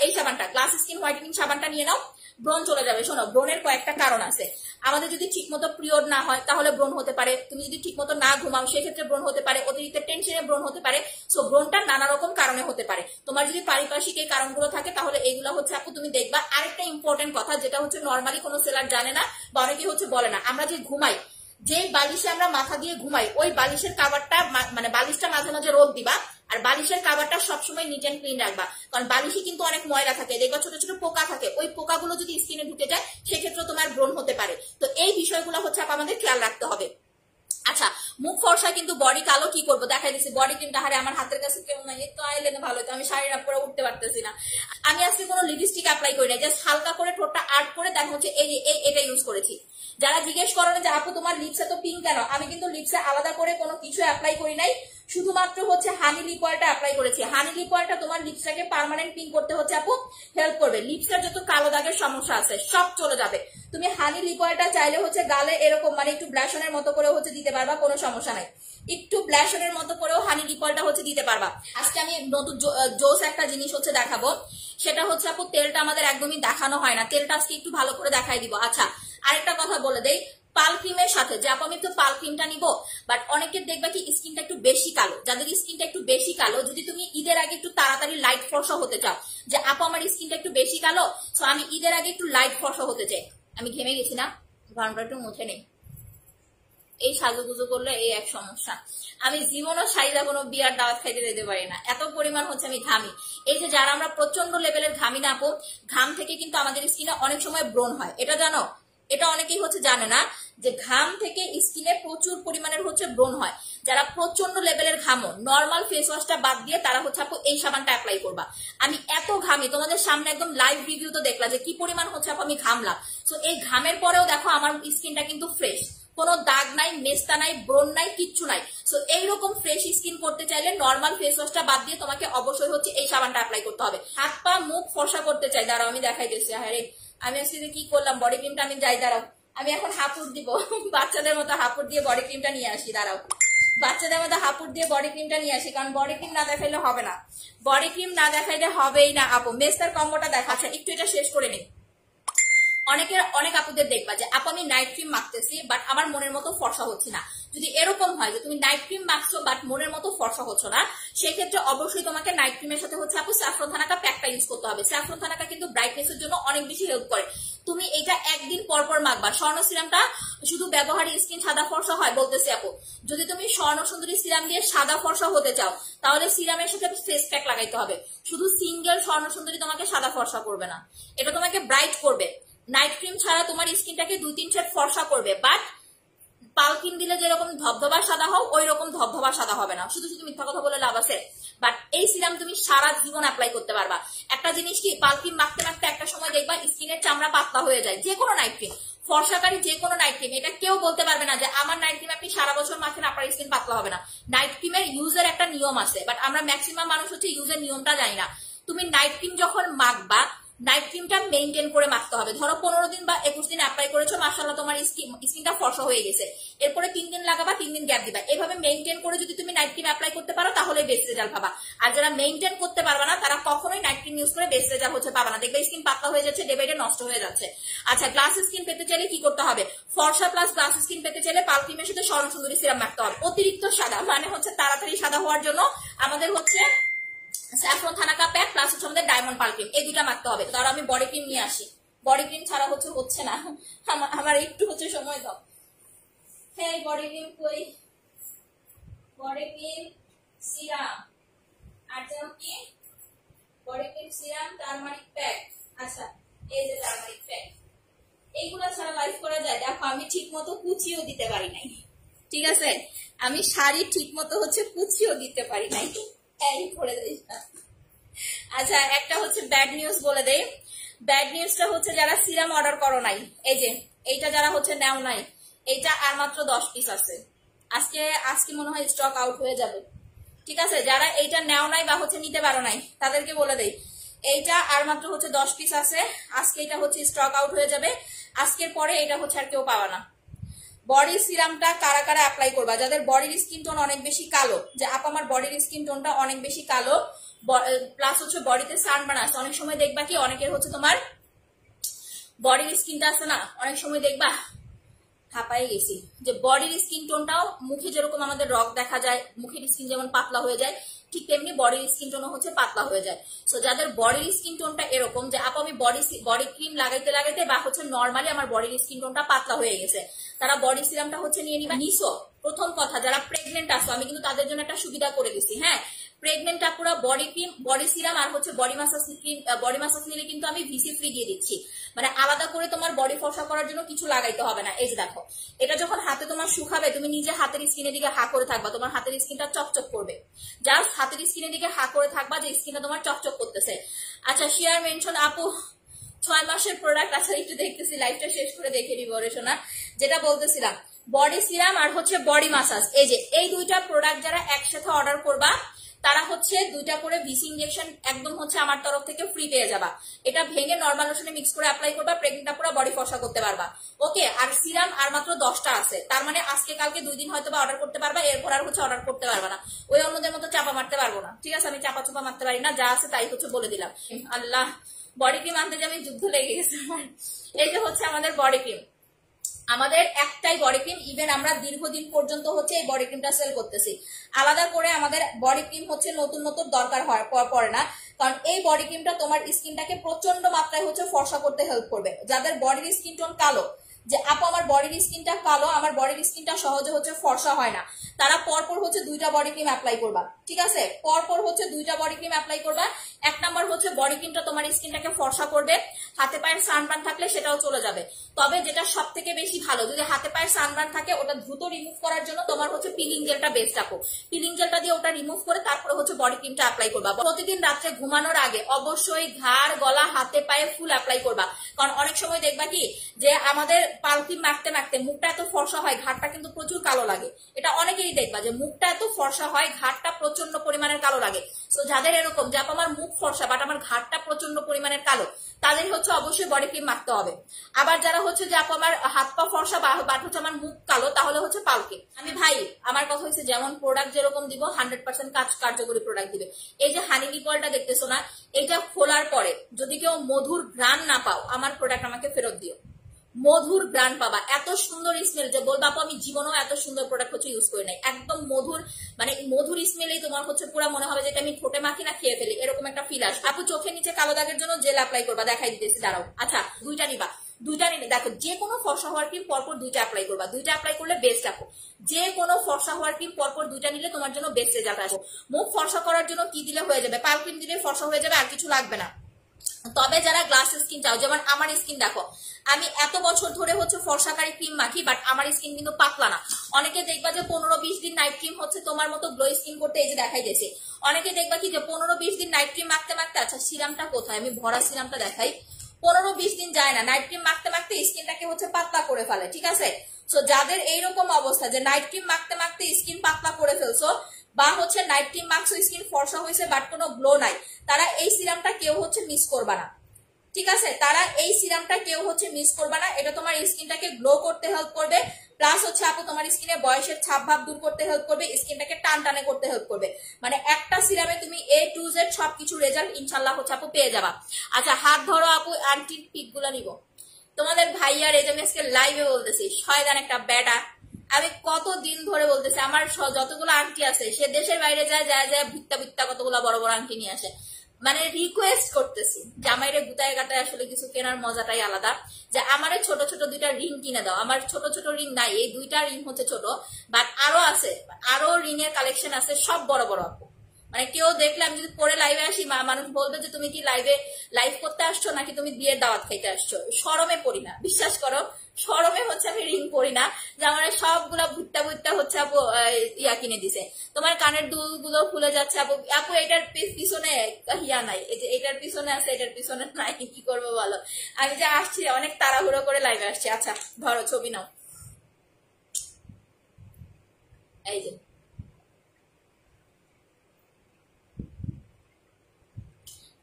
এই সাবানটা, গ্লাস স্কিন হোয়াইটেনিং সাবানটা নিয়ে নাও, ব্রণ চলে যাবে। শোনো, ব্রণের কয়েকটা কারণ আছে। আমাদের যদি ঠিক মতো পিরিয়ড না হয় তাহলে ব্রণ হতে পারে, তুমি যদি ঠিক মতো না ঘুমাও সেক্ষেত্রে ব্রণ হতে পারে, অতিরিক্ত টেনশনে ব্রণ হতে পারে। সো ব্রণটা নানা রকম কারণে হতে পারে। তোমার যদি পারিপার্শ্বিক এই কারণগুলো থাকে তাহলে এইগুলো হচ্ছে আপু তুমি দেখবা। আরেকটা ইম্পর্টেন্ট কথা, যেটা হচ্ছে নর্মালি কোনো সেলার জানে না বা অনেকে হচ্ছে বলে না, আমরা যে ঘুমাই, যে বালিশে আমরা মাথা দিয়ে ঘুমাই, ওই বালিশের কাভারটা মানে বালিশটা মাঝে মাঝে রোদ দিবা, আর বালিশের কাভারটা সবসময় নিট এন্ড ক্লিন রাখবা। কারণ বালিশে কিন্তু অনেক ময়লা থাকে, দেখবা ছোট ছোট পোকা থাকে, ওই পোকাগুলো যদি স্কিনে ঢুকে যায় সেক্ষেত্রে তোমার ব্রণ হতে পারে। তো এই বিষয়গুলো হচ্ছে আমাদের খেয়াল রাখতে হবে। আচ্ছা, মুখ ফর্সা কিন্তু বডি কালো, কি করবো? দেখাই দিচ্ছি বডি ক্রিমটা। হারে আমার হাতের কাছে কেউ নাই, তো আইলে না ভালো হতো, আমি শাড়ি না পরে উঠতে পারতেছি না। আমি আজকে কোনো লিপস্টিক অ্যাপ্লাই করি না, জাস্ট হালকা করে ঠোঁটটা আর্ট করে দেখা হচ্ছে এটা ইউজ করেছি। যারা জিজ্ঞেস করেন যে আপু তোমার লিপসে তো পিঙ্ক কেন, আমি কিন্তু লিপসে আলাদা করে কোনো কিছু অ্যাপ্লাই করি নাই, শুধুমাত্র হচ্ছে হানি লিপ অয়েলটা অ্যাপ্লাই করেছি। হানি লিপ অয়েলটা তোমার লিপসটাকে পার্মানেন্ট পিঙ্ক করতে হচ্ছে আপু হেল্প করবে। লিপসের যত কালো দাগের সমস্যা আছে সব চলে যাবে। তুমি হানি লিপ অয়েলটা চাইলে হচ্ছে গালে এরকম মানে একটু ব্লাশনের মতো করে হচ্ছে দিতে পারবা, কোনো সমস্যা নাই। একটু ব্লাশনের মতো করেও হানি লিপ অয়েলটা হচ্ছে দিতে পারবা। আজকে আমি নতুন জোস একটা জিনিস হচ্ছে দেখাবো, সেটা হচ্ছে আপু তেলটা আমাদের একদমই দেখানো হয় না, তেলটা আজকে একটু ভালো করে দেখাই দিব। আচ্ছা, আরেকটা কথা বলে দেই, পাল ক্রিমের সাথে যে আপু আমি তো পাল ক্রিমটা নিবো, বাট অনেকের দেখবা কি স্কিনটা একটু বেশি কালো, যাদের স্কিনটা একটু বেশি কালো, যদি তুমি ঈদের আগে একটু তাড়াতাড়ি লাইট ফর্সা হতে চাও, যে আপু আমার স্কিনটা একটু বেশি কালো, সো আমি ঈদের আগে একটু লাইট ফর্সা হতে চাই, আমি ঘেমে গেছি না, ঘামটা একটু মুছে নেই। এই সাজুগুজু করলে এই এক সমস্যা, আমি জীবনও শাড়িটা কোনো বিয়ার দাওয়াত খাইতে দিতে পারি না, এত পরিমাণ হচ্ছে আমি ঘামি। এই যে যারা আমরা প্রচন্ড লেভেলের ঘামি না আপু, ঘাম থেকে কিন্তু আমাদের স্কিনে অনেক সময় ব্রণ হয়, এটা জানো? এটা অনেকেই হচ্ছে জানে না যে ঘাম থেকে স্কিনে প্রচুর পরিমাণের হচ্ছে ব্রণ হয়। যারা প্রচন্ড লেভেলের ঘামো, নর্মাল ফেস ওয়াশটা বাদ দিয়ে তারা হচ্ছে আপু এই সাবানটা অ্যাপ্লাই করবা। আমি এত ঘামি, তোমাদের সামনে একদম লাইভ রিভিউ তো দেখলা যে কি পরিমাণ হচ্ছে আপু আমি ঘামলাম। তো এই ঘামের পরেও দেখো আমার স্কিনটা কিন্তু ফ্রেশ, কোনো দাগ নাই, মেস্তা নাই, ব্রণ নাই, কিচ্ছু নাই। সো এইরকম ফ্রেশ স্কিন করতে চাইলে নর্মাল ফেস ওয়াশটা বাদ দিয়ে তোমাকে অবশ্যই হচ্ছে এই সাবানটা অ্যাপ্লাই করতে হবে। হাত পা মুখ ফর্সা করতে চাই, দাঁড়াও আমি দেখাইতেছি। আরে আমি আজকে কি করলাম, বডি ক্রিমটা আমি যাই, দাঁড়াও আমি এখন হাপুর দিব, বাচ্চাদের মতো হাপুর দিয়ে বডি ক্রিমটা নিয়ে আসি, দাঁড়াও বাচ্চাদের মতো হাপুর দিয়ে বডি ক্রিমটা নিয়ে আসি, কারণ বডি ক্রিম না দেখাইলে হবে না, বডি ক্রিম না দেখাইলে হবেই না আপু। মেস্তার কম্বোটা দেখাচ্ছে, একটু এটা শেষ করে নিই। অনেক আপুদের দেখবা যে আপু আমি নাইট ক্রিম মাখতেছি বাট আমার মনের মতো ফর্সা হচ্ছে না। যদি এরকম হয় যে তুমি নাইট ক্রিম মাখছো বাট মনের মতো ফর্সা হচ্ছে না, সেক্ষেত্রে অবশ্যই তোমাকে নাইট ক্রিমের সাথে হচ্ছে আপু স্যাফরন থানাকা প্যাকটা ইউজ করতে হবে। স্যাফরন থানাকা কিন্তু ব্রাইটনেসের জন্য অনেক বেশি হেল্প করে। তুমি এটা একদিন পর পর মাখবা। স্বর্ণ সিরামটা শুধু ব্যবহারে স্কিন সাদা ফর্সা হয় বলতেছি আপু, যদি তুমি স্বর্ণ সুন্দরী সিরাম দিয়ে সাদা ফর্সা হতে চাও তাহলে সিরামের সাথে ফেস প্যাক লাগাইতে হবে। শুধু সিঙ্গেল স্বর্ণ সুন্দরী তোমাকে সাদা ফর্সা করবে না, এটা তোমাকে ব্রাইট করবে। নাইট ক্রিম ছাড়া তোমার স্কিনটাকে 2-3 শেড ফর্সা করবে, বাট পালকিন দিলে যেরকম ধবধবা সাদা হও ওই রকম ধবধবা সাদা হবে না। শুধু শুধু মিথ্যা কথা বলে লাভ আছে? বাট এই সিরাম তুমি সারা জীবন অ্যাপ্লাই করতে পারবা। একটা জিনিস কি, পালকিন মাখতে মাখতে একটা সময় দেখবা স্কিনের চামড়া পাতলা হয়ে যায়। যে কোনো নাইট ক্রিম, ফর্সাকারী যে কোনো নাইট ক্রিম, এটা কেউ বলতে পারবে না যে আমার নাইট ক্রিম আপনি সারা বছর মাখেন আপনার স্কিন পাতলা হবে না। নাইট ক্রিমের ইউজের একটা নিয়ম আছে, বাট আমরা ম্যাক্সিমাম মানুষ হচ্ছে ইউজের নিয়মটা জানি না। তুমি নাইট ক্রিম যখন মাখবা, নাইট ক্রিমটা মেইনটেইন করে মাখতে হবে। ধরো 15 দিন বা 21 দিন অ্যাপ্লাই করেছো, মাশাআল্লাহ তোমার স্কিনটা ফর্সা হয়ে গেছে, এরপরে 3 দিন লাগাবা, 3 দিন গ্যাপ দিবা। এভাবে মেইনটেইন করে যদি তুমি নাইট ক্রিম অ্যাপ্লাই করতে পারো তাহলে বেস্ট রেজাল্ট পাবা। আর যারা মেইনটেইন করতে পারবে না তারা কখনোই নাইট ক্রিম ইউজ করে বেস্ট রেজাল্ট হচ্ছে পাবা না। দেখবে স্কিন পাতলা হয়ে যাচ্ছে, ডে বাই ডে নষ্ট হয়ে যাচ্ছে। আচ্ছা, গ্লাস স্কিন পেতে চাইলে কি করতে হবে? ফর্সা প্লাস গ্লাস স্কিন পেতে চাইলে পাল ক্রিমের সাথে স্বর্ণ সুন্দরী সিরাম মাখতে হবে। অতিরিক্ত সাদা মানে হচ্ছে তাড়াতাড়ি সাদা হওয়ার জন্য আমাদের হচ্ছে স্যাফরন থানাকা প্যাক প্লাস হচ্ছে আমাদের ডায়মন্ড পাল ক্রিম, এই দুটা মাখতে হবে। তার আমি বডি ক্রিম নিয়ে আসি, বডি ক্রিম ছাড়া হচ্ছে না, আমার একটু হচ্ছে সময় দাও। হ্যাঁ বডি ক্রিম কই, বডি ক্রিম সিরাম আর যেমন কি body cream serum turmeric pack. আচ্ছা এই যে টারমারিক প্যাক, এইগুলা ছাড়া লাইফ করা যায়? দেখো আমি ঠিক মতো কুচিও দিতে পারি নাই, ঠিক আছে? আমি শাড়ি ঠিক মতো হচ্ছে কুচিও দিতে পারি নাই, এই করে দেই। আচ্ছা একটা হচ্ছে ব্যাড নিউজ বলে দেই। ব্যাড নিউজটা হচ্ছে যারা সিরাম অর্ডার করো নাই, এই যে এইটা যারা হচ্ছে নেও নাই, এইটা আর মাত্র 10 পিস আছে। আজকে মনে হয় স্টক আউট হয়ে যাবে, ঠিক আছে? যারা এইটা নেও নাই বা হচ্ছে নিতে পারো নাই তাদেরকে বলে দেই, এইটা আর মাত্র হচ্ছে 10 পিস আছে। আজকে এটা হচ্ছে স্টক আউট হয়ে যাবে, আজকের পরে এটা হচ্ছে আর কেউ পাবা না। বডি সিরামটা কারা কারা অ্যাপ্লাই করবা? যাদের বডির স্কিন টোন অনেক বেশি কালো, যে আপা আমার বডির স্কিন টোনটা অনেক বেশি কালো, প্লাস হচ্ছে বডিতে সানবার্ন আছে। অনেক সময় দেখবা কি অনেকের হচ্ছে তোমার বডির স্কিনটা আছে না, অনেক সময় দেখবা হাঁপাই গেছি, যে বডির স্কিন টোনটাও মুখে যেরকম আমাদের রগ দেখা যায়, মুখের স্কিন যেমন পাতলা হয়ে যায়, ঠিক তেমনি বডির স্কিন টোনও হচ্ছে পাতলা হয়ে যায়। সো যাদের বডির স্কিন টোনটা এরকম যে আপা আমি বডি ক্রিম লাগাইতে লাগাইতে বা হচ্ছে নর্মালি আমার বডির স্কিন টোনটা পাতলা হয়ে গেছে, তারা বডি সিরামটা হচ্ছে নিয়ে নিবা। নিসো প্রথম কথা, যারা প্রেগনেন্ট আছো আমি কিন্তু তাদের জন্য একটা সুবিধা করে দিচ্ছি। হ্যাঁ, প্রেগনেন্ট আপুরা বডি ক্রিম, বডি সিরাম আর হচ্ছে body massage cream, body massage নিলে কিন্তু আমি ভিসি ফ্রি দিয়ে দিচ্ছি, মানে আলাদা করে তোমার বডি ফর্সা করার জন্য কিছু লাগাইতে হবে না। এই যে দেখো, এটা যখন হাতে তোমার শুকাবে তুমি নিজে হাতের স্কিনের দিকে হা করে থাকবা, তোমার হাতের স্কিনটা চকচক করবে। জাস্ট হাতের স্কিনের দিকে হা করে থাকবা যে স্কিনটা তোমার চকচক করতেছে। আচ্ছা শেয়ার মেনশন আপু 6 মাসের প্রোডাক্ট। আচ্ছা একটু দেখতেছি, লাইভটা শেষ করে দেখে নিব রে সোনা। যেটা বলতেছিলাম বডি সিরাম আর হচ্ছে বডি মাসাজ, এই যে এই দুইটা প্রোডাক্ট যারা একসাথে অর্ডার করবা তারা হচ্ছে 2টা করে ভিসি ইনজেকশন একদম হচ্ছে আমার তরফ থেকে ফ্রি পেয়ে যাবা। এটা ভেঙে নর্মাল লোশনে মিক্স করে অ্যাপ্লাই করবা, প্রেগনেন্টটা পুরো বডি ফর্সা করতে পারবা। ওকে, আর সিরাম আর মাত্র 10টা আছে, তার মানে আজকে কালকে 2 দিন হয়তো বা অর্ডার করতে পারবা, এরপর আর হচ্ছে অর্ডার করতে পারবা না। ওই অন্যদের মতো চাপা মারতে পারবো না, ঠিক আছে? আমি চাপা চোপা মারতে পারি না, যা আছে তাই হচ্ছে বলে দিলাম। আল্লাহ, বডি ক্রিম আনতে যে আমি যুদ্ধ লেগে গেছে আমার। এই যে হচ্ছে আমাদের বডি ক্রিম, আমাদের একটাই বডি ক্রিম, ইভেন আমরা দীর্ঘদিন পর্যন্ত হচ্ছে এই বডি ক্রিমটা সেল করতেছি। আলাদা করে আমাদের বডি ক্রিম হচ্ছে নতুন নতুন দরকার হয় পড়ে না, কারণ এই বডি ক্রিমটা তোমার স্কিনটাকে প্রচন্ড মাত্রায় হচ্ছে ফর্সা করতে হেল্প করবে। যাদের বডির স্কিন টোন কালো, যে আপু আমার বডির স্কিনটা কালো, আমার বডির স্কিনটা সহজে হচ্ছে ফর্সা হয় না, তারা পরপর হচ্ছে 2টা বডি ক্রিম অ্যাপ্লাই করবা। ঠিক আছে, পরপর হচ্ছে 2টা বডি ক্রিম অ্যাপ্লাই করবা। এক নাম্বার হচ্ছে বডি ক্রিমটা তোমার স্কিনটাকে ফর্সা করবে, হাতে পায়ের সানবার্ন থাকলে সেটাও চলে যাবে। তবে যেটা সব থেকে বেশি ভালো, যদি হাতে পায়ের সানবার্ন থাকে ওটা দ্রুত রিমুভ করার জন্য তোমার হচ্ছে পিলিং জেলটা বেস্ট আপু। পিলিং জেলটা দিয়ে ওটা রিমুভ করে তারপরে হচ্ছে বডি ক্রিমটা অ্যাপ্লাই করবা। প্রতিদিন রাত্রে ঘুমানোর আগে অবশ্যই ঘাড়, গলা, হাতে পায়ে ফুল অ্যাপ্লাই করবা। কারণ অনেক সময় দেখবা কি যে আমাদের পালকি মাখতে মাখতে মুখটা এত ফর্সা হয়, ঘাটটা কিন্তু প্রচুর কালো লাগে। এটা অনেকেরই দেখবা যে মুখটা এত ফর্সা হয়, ঘাটটা প্রচন্ড পরিমাণের কালো লাগে। তো যাদের এরকম যে আমার মুখ ফর্সা বাট আমার ঘাটটা প্রচন্ড পরিমাণের কালো, তাদের হচ্ছে অবশ্যই বডি ক্রিম মাখতে হবে। আবার যারা হচ্ছে যে আমার হাত পা ফর্সা বাট হচ্ছে আমার মুখ কালো, তাহলে হচ্ছে পালকি। আমি ভাই আমার কথা হচ্ছে যেমন প্রোডাক্ট যেরকম দিব 100% কার্যকরী প্রোডাক্ট দিবে। এই যে হানি ডিপলটা দেখতেছো না, এটা খোলার পরে যদি কেউ মধুর ঘ্রাণ না পাও, আমার প্রোডাক্ট আমাকে ফেরত দিও। মধুর গ্রান পাবা, এত সুন্দর স্মেল যে বলবা আপু আমি জীবনেও এত সুন্দর প্রোডাক্ট হচ্ছে ইউজ করি নাই। একদম মধুর, মানে মধুর স্মেলেই তোমার হচ্ছে পুরো মনে হবে যে আমি ঠোঁটে মাখি না খেয়ে ফেলি, এরকম একটা ফিল আসবে। আপু চোখের নিচে কালো দাগের জন্য জেল অ্যাপ্লাই করবা, দেখাই দিতেছি দাঁড়াও। আচ্ছা 2টা নিবা, 2টা নিলে দেখো যে কোনো ফর্সা হওয়ার ক্রিম পরপর 2টা অ্যাপ্লাই করবা। 2টা অ্যাপ্লাই করলে বেস্ট আপু। যে কোনো ফর্সা হওয়ার ক্রিম পরপর 2টা নিলে তোমার জন্য বেস্ট রেজাল্ট আসবে। মুখ ফর্সা করার জন্য কি দিলে হয়ে যাবে? পাল ক্রিম দিলে ফর্সা হয়ে যাবে, আর কিছু লাগবে না। তবে যারা গ্লাস স্কিন চাও, যেমন আমার স্কিন দেখো, আমি এত বছর ধরে হচ্ছে ফর্সাকারী ক্রিম মাখি, বাট আমার স্কিন কিন্তু পাতলা না। অনেকে দেখবা যে 15-20 দিন নাইট ক্রিম হচ্ছে তোমার মতো গ্লো স্কিন করতে, এই যে দেখাই দিয়েছে। অনেকে দেখবা কি যে 15-20 দিন নাইট ক্রিম মাখতে মাখতে, আচ্ছা সিরামটা কোথায়, আমি ভরা সিরামটা দেখাই, 15-20 দিন যায় না, নাইট ক্রিম মাখতে মাখতে স্কিনটাকে হচ্ছে পাতলা করে ফেলে। ঠিক আছে, সো যাদের এইরকম অবস্থা যে নাইট ক্রিম মাখতে মাখতে স্কিন পাতলা করে ফেলছো, বা হচ্ছে নাইট ক্রিম মাখছো স্কিন ফর্সা হয়েছে বাট কোনো গ্লো নাই, তারা এই সিরামটা কেউ হচ্ছে মিস করবা না। ঠিক আছে, তারা এই সিরামটা কেউ হচ্ছে মিস করবা না। এটা তোমার স্কিনটাকে গ্লো করতে হেল্প করবে, প্লাস হচ্ছে আপু তোমার স্কিনে বয়সের ছাপ ভাব দূর করতে হেল্প করবে, স্কিনটাকে টান টানে করতে হেল্প করবে। মানে একটা সিরামে তুমি A to Z সবকিছু রেজাল্ট ইনশাল্লাহ হচ্ছে আপু পেয়ে যাবা। আচ্ছা হাত ধরো আপু, আন্টির পিক গুলো নিব। তোমাদের ভাইয়ার এই জন্য আজকে লাইভে বলতেছি, শয়তান একটা বেটা। আমি কতদিন ধরে বলতেছি আমার যতগুলো আংটি আছে, সে দেশের বাইরে যায় যায় যায় ভিত্তা ভিত্তা কতগুলো বড় বড় আংটি নিয়ে আসে। মানে রিকোয়েস্ট করতেছি জামাইরে গুতায় গাটায় আসলে কিছু কেনার মজাটাই আলাদা, যে আমারে ছোট ছোট 2টা রিং কিনে দাও। আমার ছোট ছোট রিং নাই, এই 2টা রিং হচ্ছে ছোট, বাট আরো আছে, আরো রিং এর কালেকশন আছে, সব বড় বড় আপু। মানে কেউ দেখলে আমি যদি পরে লাইভে আসি, মানুষ বলবে যে তুমি কি লাইভ করতে আসছো নাকি তুমি বিয়ের দাওয়াত খাইতে আসছো। শরমে পড়ি না, বিশ্বাস করো, শরমে হচ্ছে আমি রিং পরি না, যে আমার সবগুলা ভুট্টা ভুট্টা হচ্ছে আপু ইয়া কিনে দিছে। তোমার কানের দুল গুলো খুলে যাচ্ছে আপু। আপু এটার পিছনে ইয়া নাই, এই যে এটার পিছনে আছে, এটার পিছনে নাই, কি করবো বলো। আমি যে আসছি অনেক তাড়াহুড়ো করে লাইভে আসছি। আচ্ছা ধরো ছবি নাও, এই যে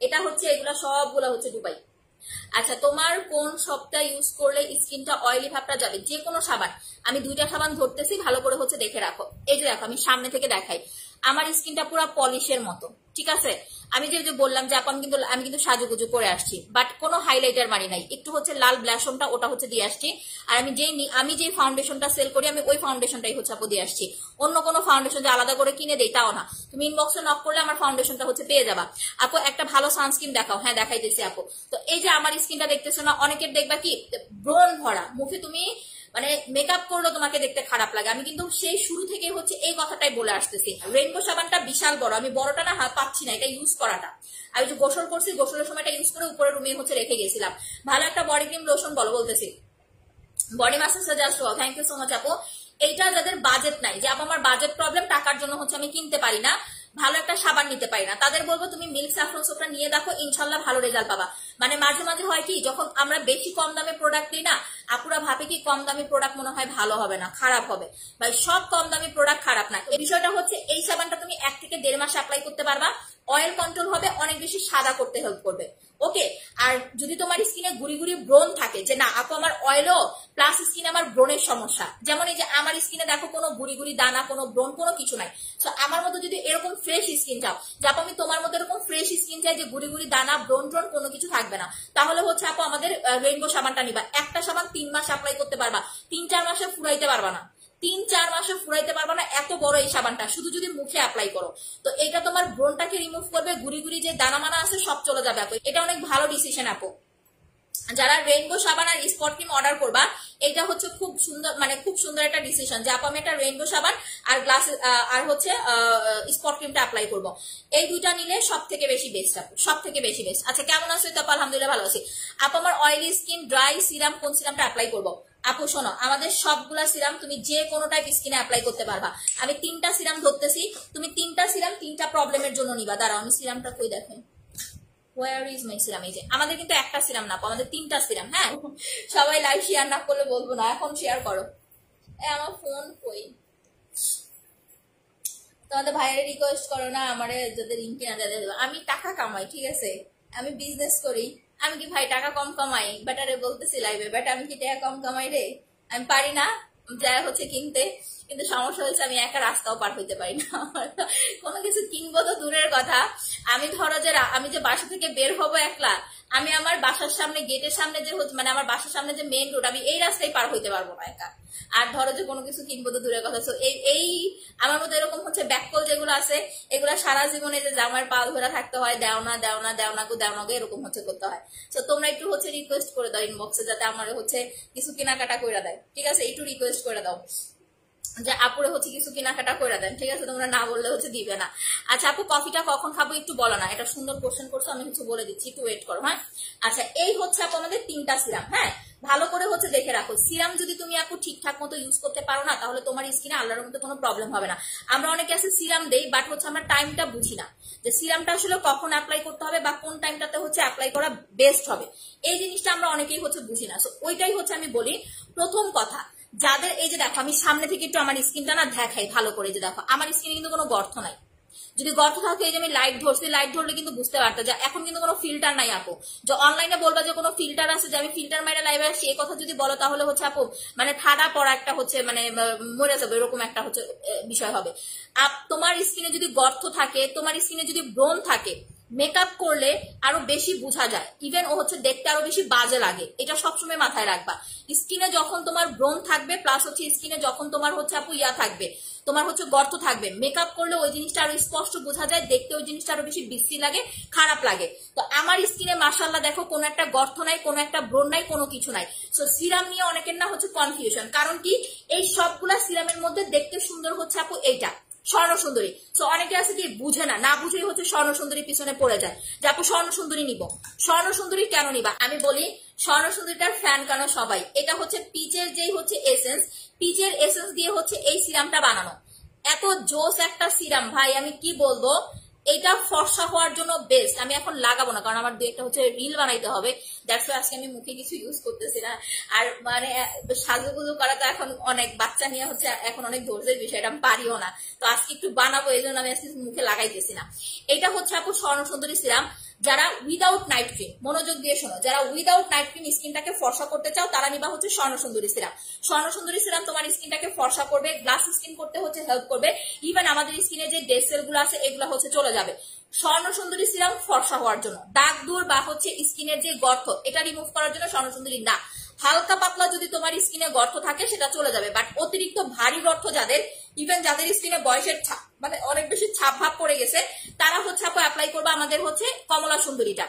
এটা হচ্ছে, এগুলা সবগুলা হচ্ছে দুবাই। আচ্ছা তোমার কোন সবটা ইউজ করলে স্কিনটা অয়েলি ভাবটা যাবে? যে কোনো সাবান, আমি 2টা সাবান ধরতেছি, ভালো করে হচ্ছে দেখে রাখো। এই যে দেখো আমি সামনে থেকে দেখাই, আমার স্কিনটা পুরো পলিশের মতো। ঠিক আছে, আমি যে বললাম যে আমি কিন্তু সাজুগুজু করে আসছি, বাট কোনো হাইলাইটার মারি নাই, একটু হচ্ছে লাল ব্লাশনটা ওটা হচ্ছে দিয়ে আসছি। আর আমি যে ফাউন্ডেশনটা সেল করি, আমি ওই ফাউন্ডেশনটাই হচ্ছে আপু দিয়ে আসছি। অন্য কোনো ফাউন্ডেশন যে আলাদা করে কিনে দেই তাও না, তুমি ইনবক্সে নক করলে আমার ফাউন্ডেশনটা হচ্ছে পেয়ে যাবা। আপু একটা ভালো সানস্ক্রিন দেখাও। হ্যাঁ দেখাইতেছি আপু। তো এই যে আমার স্কিনটা দেখতেছো না, অনেকের দেখবা কি ব্রণ ভরা মুখে, তুমি মানে মেকআপ করলেও তোমাকে দেখতে খারাপ লাগে। আমি কিন্তু সেই শুরু থেকে হচ্ছে এই কথাটাই বলে আসতেছি। রেইনবো সাবানটা বিশাল বড়, আমি বড়টা না পাচ্ছি না, এটা ইউজ করাটা। আমি যে গোসল করছি, গোসলের সময়টা ইউজ করে উপরে রুমে হচ্ছে রেখে গেছিলাম। ভালো একটা বডি ক্রিম লোশন বলতেছি, বডি মাসাজ সাজেস্ট করো। থ্যাংক ইউ সো মাচ আপু। এইটা যাদের বাজেট নাই, যে আপু আমার বাজেট প্রবলেম, টাকার জন্য হচ্ছে আমি কিনতে পারি না, ভালো একটা সাবান নিতে পারি না, তাদের বলবো তুমি মিল্ক স্যাফরন সোপটা নিয়ে দেখো, ইনশাল্লাহ ভালো রেজাল্ট পাবা। মানে মাঝে মাঝে হয় কি, যখন আমরা বেশি কম দামে প্রোডাক্ট দিই না, আপুরা ভাবে কি কম দামি প্রোডাক্ট মনে হয় ভালো হবে না, খারাপ হবে। ভাই সব কম দামি প্রোডাক্ট খারাপ না। এই বিষয়টা হচ্ছে এই সাবানটা তুমি 1 থেকে 1.5 মাস অ্যাপ্লাই করতে পারবা, অয়েল কন্ট্রোল হবে, অনেক বেশি সাদা করতে হেল্প করবে। ওকে, আর যদি তোমার স্কিনে গুড়ি গুড়ি ব্রণ থাকে, যে না আপু আমার অয়েলও প্লাস স্কিনে আমার ব্রণের সমস্যা, যেমন এই যে আমার স্কিনে দেখো কোনো গুড়ি গুড়ি দানা, কোনো ব্রণ, কোনো কিছু নাই। সো আমার মতো যদি এরকম ফ্রেশ স্কিন চাও, যে আপু আমি তোমার মতো এরকম ফ্রেশ স্কিন চাই যে গুড়ি গুড়ি দানা, ব্রণ ট্রণ কোনো কিছু থাকবে না, তাহলে হচ্ছে আপু আমাদের রেইনবো সাবানটা নিবা। একটা সাবান 3 মাস অ্যাপ্লাই করতে পারবা, 3-4 মাসে ফুরাইতে পারবা না, 3-4 মাসে ফুরাইতে পারবা না, এত বড় এই সাবানটা, শুধু যদি মুখে অ্যাপ্লাই করো। তো এটা তোমার ব্রণটাকে রিমুভ করবে, গুড়ি গুড়ি যে দানা মানা আছে সব চলে যাবে আপু। এটা অনেক ভালো ডিসিশন আপু। যারা রেইনবো সাবান আর স্পট ক্রিম অর্ডার করবা, এটা হচ্ছে খুব সুন্দর, মানে খুব সুন্দর একটা ডিসিশন যে আপু আমি একটা রেইনবো সাবান আর গ্লাস আর হচ্ছে স্পট ক্রিমটা অ্যাপ্লাই করবো। এই দুইটা নিলে সব থেকে বেশি বেস্ট আপু, সব থেকে বেশি বেস্ট। আচ্ছা কেমন আছো? তো আলহামদুলিল্লাহ ভালো আছি আপু। আমার অয়েলি স্কিন, ড্রাই সিরাম, কোন সিরামটা অ্যাপ্লাই করবো? আপু শোনো, আমাদের সবগুলা সিরাম তুমি যে কোনো টাইপ স্কিনে অ্যাপ্লাই করতে পারবা। আমি 3টা সিরাম ধরতেছি, তুমি 3টা সিরাম 3টা প্রবলেমের জন্য নিবা। দাঁড়াও আমি সিরামটা কই দেখেন, ওয়ার ইজ মাই সিরাম। এই যে আমাদের কিন্তু একটা সিরাম না, আমাদের 3টা সিরাম। হ্যাঁ সবাই লাইভ শেয়ার না করলে বলবো না, এখন শেয়ার করো। আমার ফোন কই, তোমাদের ভাইয়ের রিকোয়েস্ট করো না আমারে যাদের লিঙ্ক কিনা যাদের। আমি টাকা কামাই, ঠিক আছে, আমি বিজনেস করি। আমি কি ভাই টাকা কম কামাই? বেটারে বলতেছি লাইভে, বেটা আমি কি টাকা কম কামাই রে? আমি পারি না যা হচ্ছে কিনতে, কিন্তু সমস্যা হয়েছে আমি একা রাস্তাও পার হইতে পারি না। কোনো কিছু কিনবো তো দূরের কথা, আমি ধরো যে আমি যে বাসা থেকে বের হবো একলা, আমি আমার বাসার সামনে গেটের সামনে যে হচ্ছে, মানে আমার বাসার সামনে যে মেইন রোড, আমি এই রাস্তায় পার হইতে পারবো না একা। আর ধরো যে কোনো কিছু কিনবো তো দূরের কথা। এই আমার মধ্যে এরকম হচ্ছে ব্যাককল যেগুলো আছে, এগুলো সারা জীবনে যে জামার পাল ধরে থাকতে হয়, দেও না দেও না দেও না গো দেও না গো, এরকম হচ্ছে করতে হয়। তো তোমরা একটু হচ্ছে রিকোয়েস্ট করে দাও ইনবক্সে, যাতে আমার হচ্ছে কিছু কেনাকাটা করে দেয়, ঠিক আছে, একটু রিকোয়েস্ট করে দাও যে আপুরে হচ্ছে কিছু কেনাকাটা করে দেন, ঠিক আছে, তোমরা না বললে হচ্ছে দিবে না। আচ্ছা আপু কফিটা কখন খাবো একটু বলো না, এটা সুন্দর কোশ্চেন করছো, আমি কিছু বলে দিচ্ছি, একটু ওয়েট করো। হ্যাঁ আচ্ছা, এই হচ্ছে আপু আমাদের 3টা সিরাম। হ্যাঁ ভালো করে হচ্ছে দেখে রাখো, সিরাম যদি তুমি আপু ঠিকঠাক মতো ইউজ করতে পারো না, তাহলে তোমার স্কিনে আল্লাহর মধ্যে কোনো প্রবলেম হবে না। আমরা অনেকে আছে সিরাম দেই, বাট হচ্ছে আমরা টাইমটা বুঝি না যে সিরামটা আসলে কখন অ্যাপ্লাই করতে হবে বা কোন টাইমটাতে হচ্ছে অ্যাপ্লাই করা বেস্ট হবে, এই জিনিসটা আমরা অনেকেই হচ্ছে বুঝি না। সো ওইটাই হচ্ছে আমি বলি প্রথম কথা, যাদের এই যে দেখো আমি সামনে থেকে একটু আমার স্কিনটা না দেখাই ভালো করে, যে দেখো আমার স্কিনে কিন্তু কোনো গর্ত নাই। যদি গর্ত থাকে, এই যে আমি লাইট ধরছি, লাইট ধরলে কিন্তু বুঝতে পারতো যে এখন কিন্তু কোনো ফিল্টার নাই আপু। যে অনলাইনে বলবা যে কোনো ফিল্টার আছে, যে আমি ফিল্টার মাইরা লাইভে আসছি, এই কথা যদি বলো তাহলে হচ্ছে আপু মানে ঠাডা পড়া একটা হচ্ছে, মানে মরে যাবে এরকম একটা হচ্ছে বিষয় হবে। তোমার স্কিনে যদি গর্ত থাকে, তোমার স্কিনে যদি ব্রণ থাকে, মেকআপ করলে আরো বেশি বোঝা যায়, ইভেন ও হচ্ছে দেখতে আরো বেশি বাজে লাগে। এটা সবসময় মাথায় রাখবা, স্কিনে যখন তোমার ব্রণ থাকবে, প্লাস হচ্ছে স্কিনে যখন তোমার হচ্ছে আপু ইয়া থাকবে, তোমার হচ্ছে গর্ত থাকবে, মেকআপ করলে ওই জিনিসটা আরো স্পষ্ট বোঝা যায়, দেখতে ওই জিনিসটা আরো বেশি বিশ্রী লাগে, খারাপ লাগে। তো আমার স্কিনে মাশাআল্লাহ দেখো কোনো একটা গর্ত নাই, কোনো একটা ব্রণ নাই, কোনো কিছু নাই। সো সিরাম নিয়ে অনেকের না হচ্ছে কনফিউশন, কারণ কি এই সবগুলা সিরামের মধ্যে দেখতে সুন্দর হচ্ছে আপু এইটা স্বর্ণ সুন্দরী। তো অনেকে আছে কি বুঝে না, না বুঝেই হচ্ছে স্বর্ণ সুন্দরী পিছনে পড়ে যায় যে আপু স্বর্ণ সুন্দরী নিব। স্বর্ণ সুন্দরী কেন নিবা? আমি বলি স্বর্ণ সুন্দরীটার ফ্যান কেন সবাই, এটা হচ্ছে পিচের যেই হচ্ছে এসেন্স, পিচের এসেন্স দিয়ে হচ্ছে এই সিরামটা বানানো। এত জোস একটা সিরাম ভাই, আমি কি বলবো, এটা ফর্সা হওয়ার জন্য বেস্ট। আমি এখন লাগাবো না, কারণ আমার দু একটা হচ্ছে রিল বানাইতে হবে, দ্যাটস আজকে আমি মুখে কিছু ইউজ করতেছি না। আর মানে সাজুগুজু করা তো এখন অনেক, বাচ্চা নিয়ে হচ্ছে এখন অনেক ধৈর্যের বিষয়, এটা আমি পারিও না। তো আজকে একটু বানাবো, এই জন্য আমি আজকে মুখে লাগাইতেছি না। এটা হচ্ছে আপু স্বর্ণ সুন্দরী সিরাম। যারা উইদাউট নাইট ক্রিম, মনোযোগ দিয়ে শোনো, যারা উইদাউট নাইট ক্রিম স্কিনটাকে ফর্সা করতে চাও, তারা নিবা হচ্ছে স্বর্ণ সুন্দরী সিরাম। স্বর্ণ সুন্দরী সিরাম তোমার স্কিনটাকে ফর্সা করবে, গ্লাস স্কিন করতে হচ্ছে হেল্প করবে, ইভেন আমাদের স্কিনে যে ডেড সেল গুলো আছে এগুলো হচ্ছে চলে যাবে। স্বর্ণ সুন্দরী সিরাম ফর্সা হওয়ার জন্য, দাগ দূর বা হচ্ছে স্কিনের যে গর্ত এটা রিমুভ করার জন্য স্বর্ণ সুন্দরী না। হালকা পাতলা যদি তোমার স্কিনে গর্ত থাকে সেটা চলে যাবে, বাট অতিরিক্ত ভারী গর্ত যাদের, ইভেন যাদের স্কিনে বয়সের মানে অনেক বেশি ছাপ ভাব পড়ে গেছে, তারা হচ্ছে আপু অ্যাপ্লাই করবে আমাদের হচ্ছে কমলা সুন্দরীটা।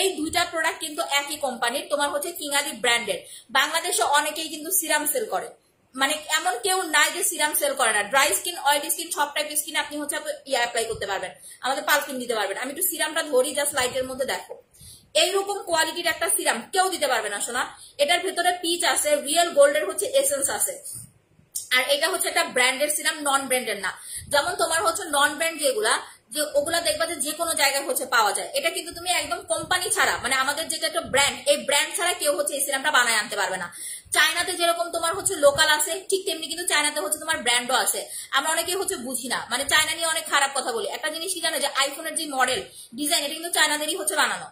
এই দুইটা প্রোডাক্ট কিন্তু একই কোম্পানির, তোমার হচ্ছে কিঙালি ব্র্যান্ডের। বাংলাদেশে অনেকেই কিন্তু সিরাম সেল করে, মানে এমন কেউ নাই যে সিরাম সেল করে না। ড্রাই স্কিন, অয়েলি স্কিন, সব টাইপ স্কিন আপনি হচ্ছে ইয়া অ্যাপ্লাই করতে পারবেন, আমাদের পালকিন দিতে পারবেন। আমি একটু সিরামটা ধরি, জাস্ট লাইটের মধ্যে দেখো, এইরকম কোয়ালিটির একটা সিরাম কেউ দিতে পারবে না শোনা। এটার ভেতরে পিচ আছে, রিয়েল গোল্ডের হচ্ছে এসেন্স আছে, আর এটা হচ্ছে একটা ব্র্যান্ডের সিরাম, নন ব্র্যান্ডের না। যেমন তোমার হচ্ছে নন ব্র্যান্ড যেগুলা, যে ওগুলা দেখবা যে কোনো জায়গায় হচ্ছে পাওয়া যায়, এটা কিন্তু তুমি একদম কোম্পানি ছাড়া, মানে আমাদের যেটা একটা ব্র্যান্ড, এই ব্র্যান্ড ছাড়া কেউ হচ্ছে এই সিরামটা বানায় আনতে পারবে না। চায়নাতে যেরকম তোমার হচ্ছে লোকাল আছে, ঠিক তেমনি কিন্তু চায়নাতে হচ্ছে তোমার ব্র্যান্ডও আছে। আমরা অনেকেই হচ্ছে বুঝি না, মানে চায়না নিয়ে অনেক খারাপ কথা বলি। একটা জিনিস কি জানো, যে আইফোনের যে মডেল ডিজাইন, এটা কিন্তু চায়নাদেরই হচ্ছে বানানো।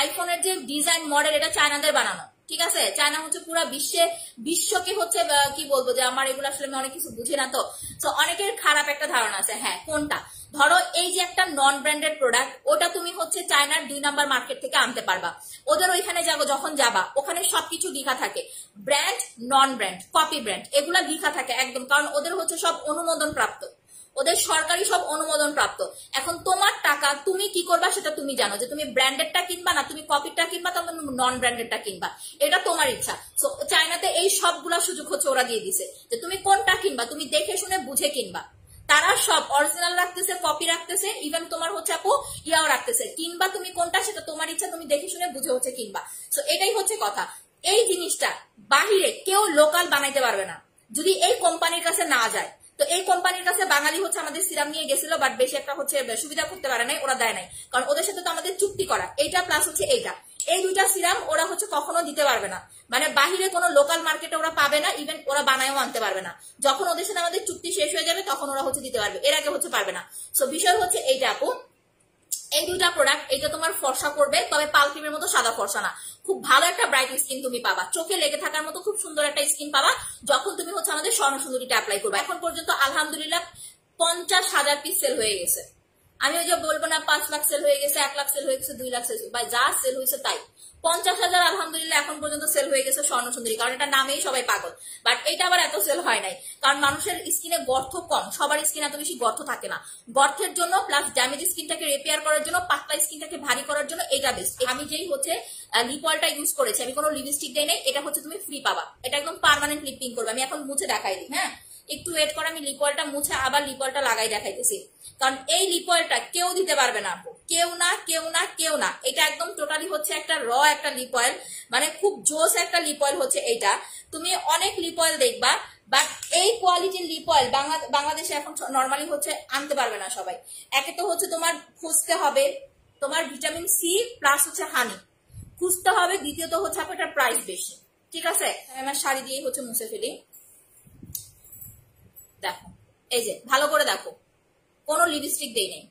আইফোনের যে ডিজাইন মডেল, এটা চায়নাদের বানানো। ঠিক আছে, চায়না হচ্ছে পুরো বিশ্বকে হচ্ছে কি বলবো যে আমার এগুলো আসলে আমি অনেক কিছু বুঝি না, তো অনেকের খারাপ একটা ধারণা আছে। হ্যাঁ, কোনটা? ধরো এই যে একটা নন ব্র্যান্ডেড প্রোডাক্ট, ওটা তুমি হচ্ছে চায়নার 2 নাম্বার মার্কেট থেকে আনতে পারবা। ওদের ওইখানে যখন যাবা ওখানে সবকিছু লেখা থাকে, ব্র্যান্ড, নন ব্র্যান্ড, কপি ব্র্যান্ড, এগুলা লেখা থাকে একদম, কারণ ওদের হচ্ছে সব অনুমোদন প্রাপ্ত, ওদের সরকারি সব অনুমোদন প্রাপ্ত। এখন তোমার টাকা তুমি কি করবা সেটা তুমি জানো, যে তুমি ব্র্যান্ডেডটা কিনবা না তুমি কপিটা কিনবা, তখন নন ব্র্যান্ডেডটা কিনবা, এটা তোমার ইচ্ছা। সো চায়নাতে এই সবগুলা সুযোগ হচ্ছে ওরা দিয়ে দিছে, যে তুমি কোনটা কিনবা তুমি দেখে শুনে বুঝে কিনবা। তারা সব অরিজিনাল রাখতেছে, কপি রাখতেছে, ইভেন তোমার হচ্ছে আপু ইয়াও রাখতেছে, কিনবা তুমি কোনটা সেটা তোমার ইচ্ছা, তুমি দেখে শুনে বুঝে হচ্ছে কিনবা। সো এটাই হচ্ছে কথা। এই জিনিসটা বাহিরে কেউ লোকাল বানাইতে পারবে না যদি এই কোম্পানির কাছে না যায়। তো এই কোম্পানির কাছে বাঙালি হচ্ছে আমাদের সিরাম নিয়ে গেছিল, বাট বেশি একটা হচ্ছে সুবিধা করতে পারে নাই, ওরা দেয় নাই, কারণ ওদের সাথে তো আমাদের চুক্তি করা, এইটা প্লাস হচ্ছে এইটা, এই দুইটা সিরাম ওরা হচ্ছে কখনো দিতে পারবে না, মানে বাহিরে কোনো লোকাল মার্কেটে ওরা পাবে না, ইভেন ওরা বানায়ও আনতে পারবে না। যখন ওদের সাথে আমাদের চুক্তি শেষ হয়ে যাবে তখন ওরা হচ্ছে দিতে পারবে, এর আগে হচ্ছে পারবে না। সো বিষয় হচ্ছে এইটা আপু, এই দুইটা প্রোডাক্ট, এটা তোমার ফর্সা করবে, তবে পাল ক্রিমের মতো সাদা ফর্সা না, খুব ভালো একটা ব্রাইট স্কিন তুমি পাবা, চোখে লেগে থাকার মতো খুব সুন্দর একটা স্কিন পাবা যখন তুমি হচ্ছে আমাদের স্বর্ণ সুন্দরীটা অ্যাপ্লাই করবে। এখন পর্যন্ত আলহামদুলিল্লাহ 50,000 পিস সেল হয়ে গেছে। আমি ওই যে বলবো না 5 লাখ সেল হয়ে গেছে, 1 লাখ সেল হয়ে গেছে, 2 লাখ সেল, বা যা সেল হয়েছে তাই 50,000 আলহামদুলিল্লাহ এখন পর্যন্ত সেল হয়ে গেছে স্বর্ণ সুন্দরী, কারণ এটা নামেই সবাই পাগল। বাট এটা আবার এত সেল হয় নাই, কারণ মানুষের স্কিনে গর্ত কম, সবার স্কিন এত বেশি গর্ত থাকে না। গর্তের জন্য প্লাস ড্যামেজ স্কিনটাকে রিপেয়ার করার জন্য, পাতলা স্কিনটাকে ভারী করার জন্য এটা বেস্ট। আমি যেই হচ্ছে লিপ অয়েলটা ইউজ করেছি, আমি কোনো লিপস্টিক দেই নাই, এটা হচ্ছে তুমি ফ্রি পাবা, এটা একদম পার্মানেন্ট লিপিং করবে। আমি এখন মুছে দেখাই দিই, হ্যাঁ একটু ওয়েট করে, আমি লিপ অয়েলটা মুছে আবার লিপ অয়েলটা লাগাই দেখাইতেছি, কারণ এই লিপ অয়েলটা কেউ দিতে পারবে না আপু, কেউ না কেউ না কেউ না। এটা একদম টোটালি হচ্ছে একটা একটা লিপ অয়েল, মানে খুব জোস একটা লিপ অয়েল হচ্ছে এইটা। তুমি অনেক লিপ অয়েল দেখবা, বাট এই কোয়ালিটির লিপ অয়েল বাংলাদেশে এখন নর্মালি হচ্ছে আনতে পারবে না সবাই। একে তো হচ্ছে তোমার খুঁজতে হবে, তোমার ভিটামিন সি প্লাস হচ্ছে হানি খুঁজতে হবে, দ্বিতীয়ত হচ্ছে আপনার প্রাইস বেশি। ঠিক আছে, আমি আমার শাড়ি দিয়ে হচ্ছে মুছে ফেলি। দেখো এই যে ভালো করে দেখো, কোনো লিপস্টিক দেই নেই,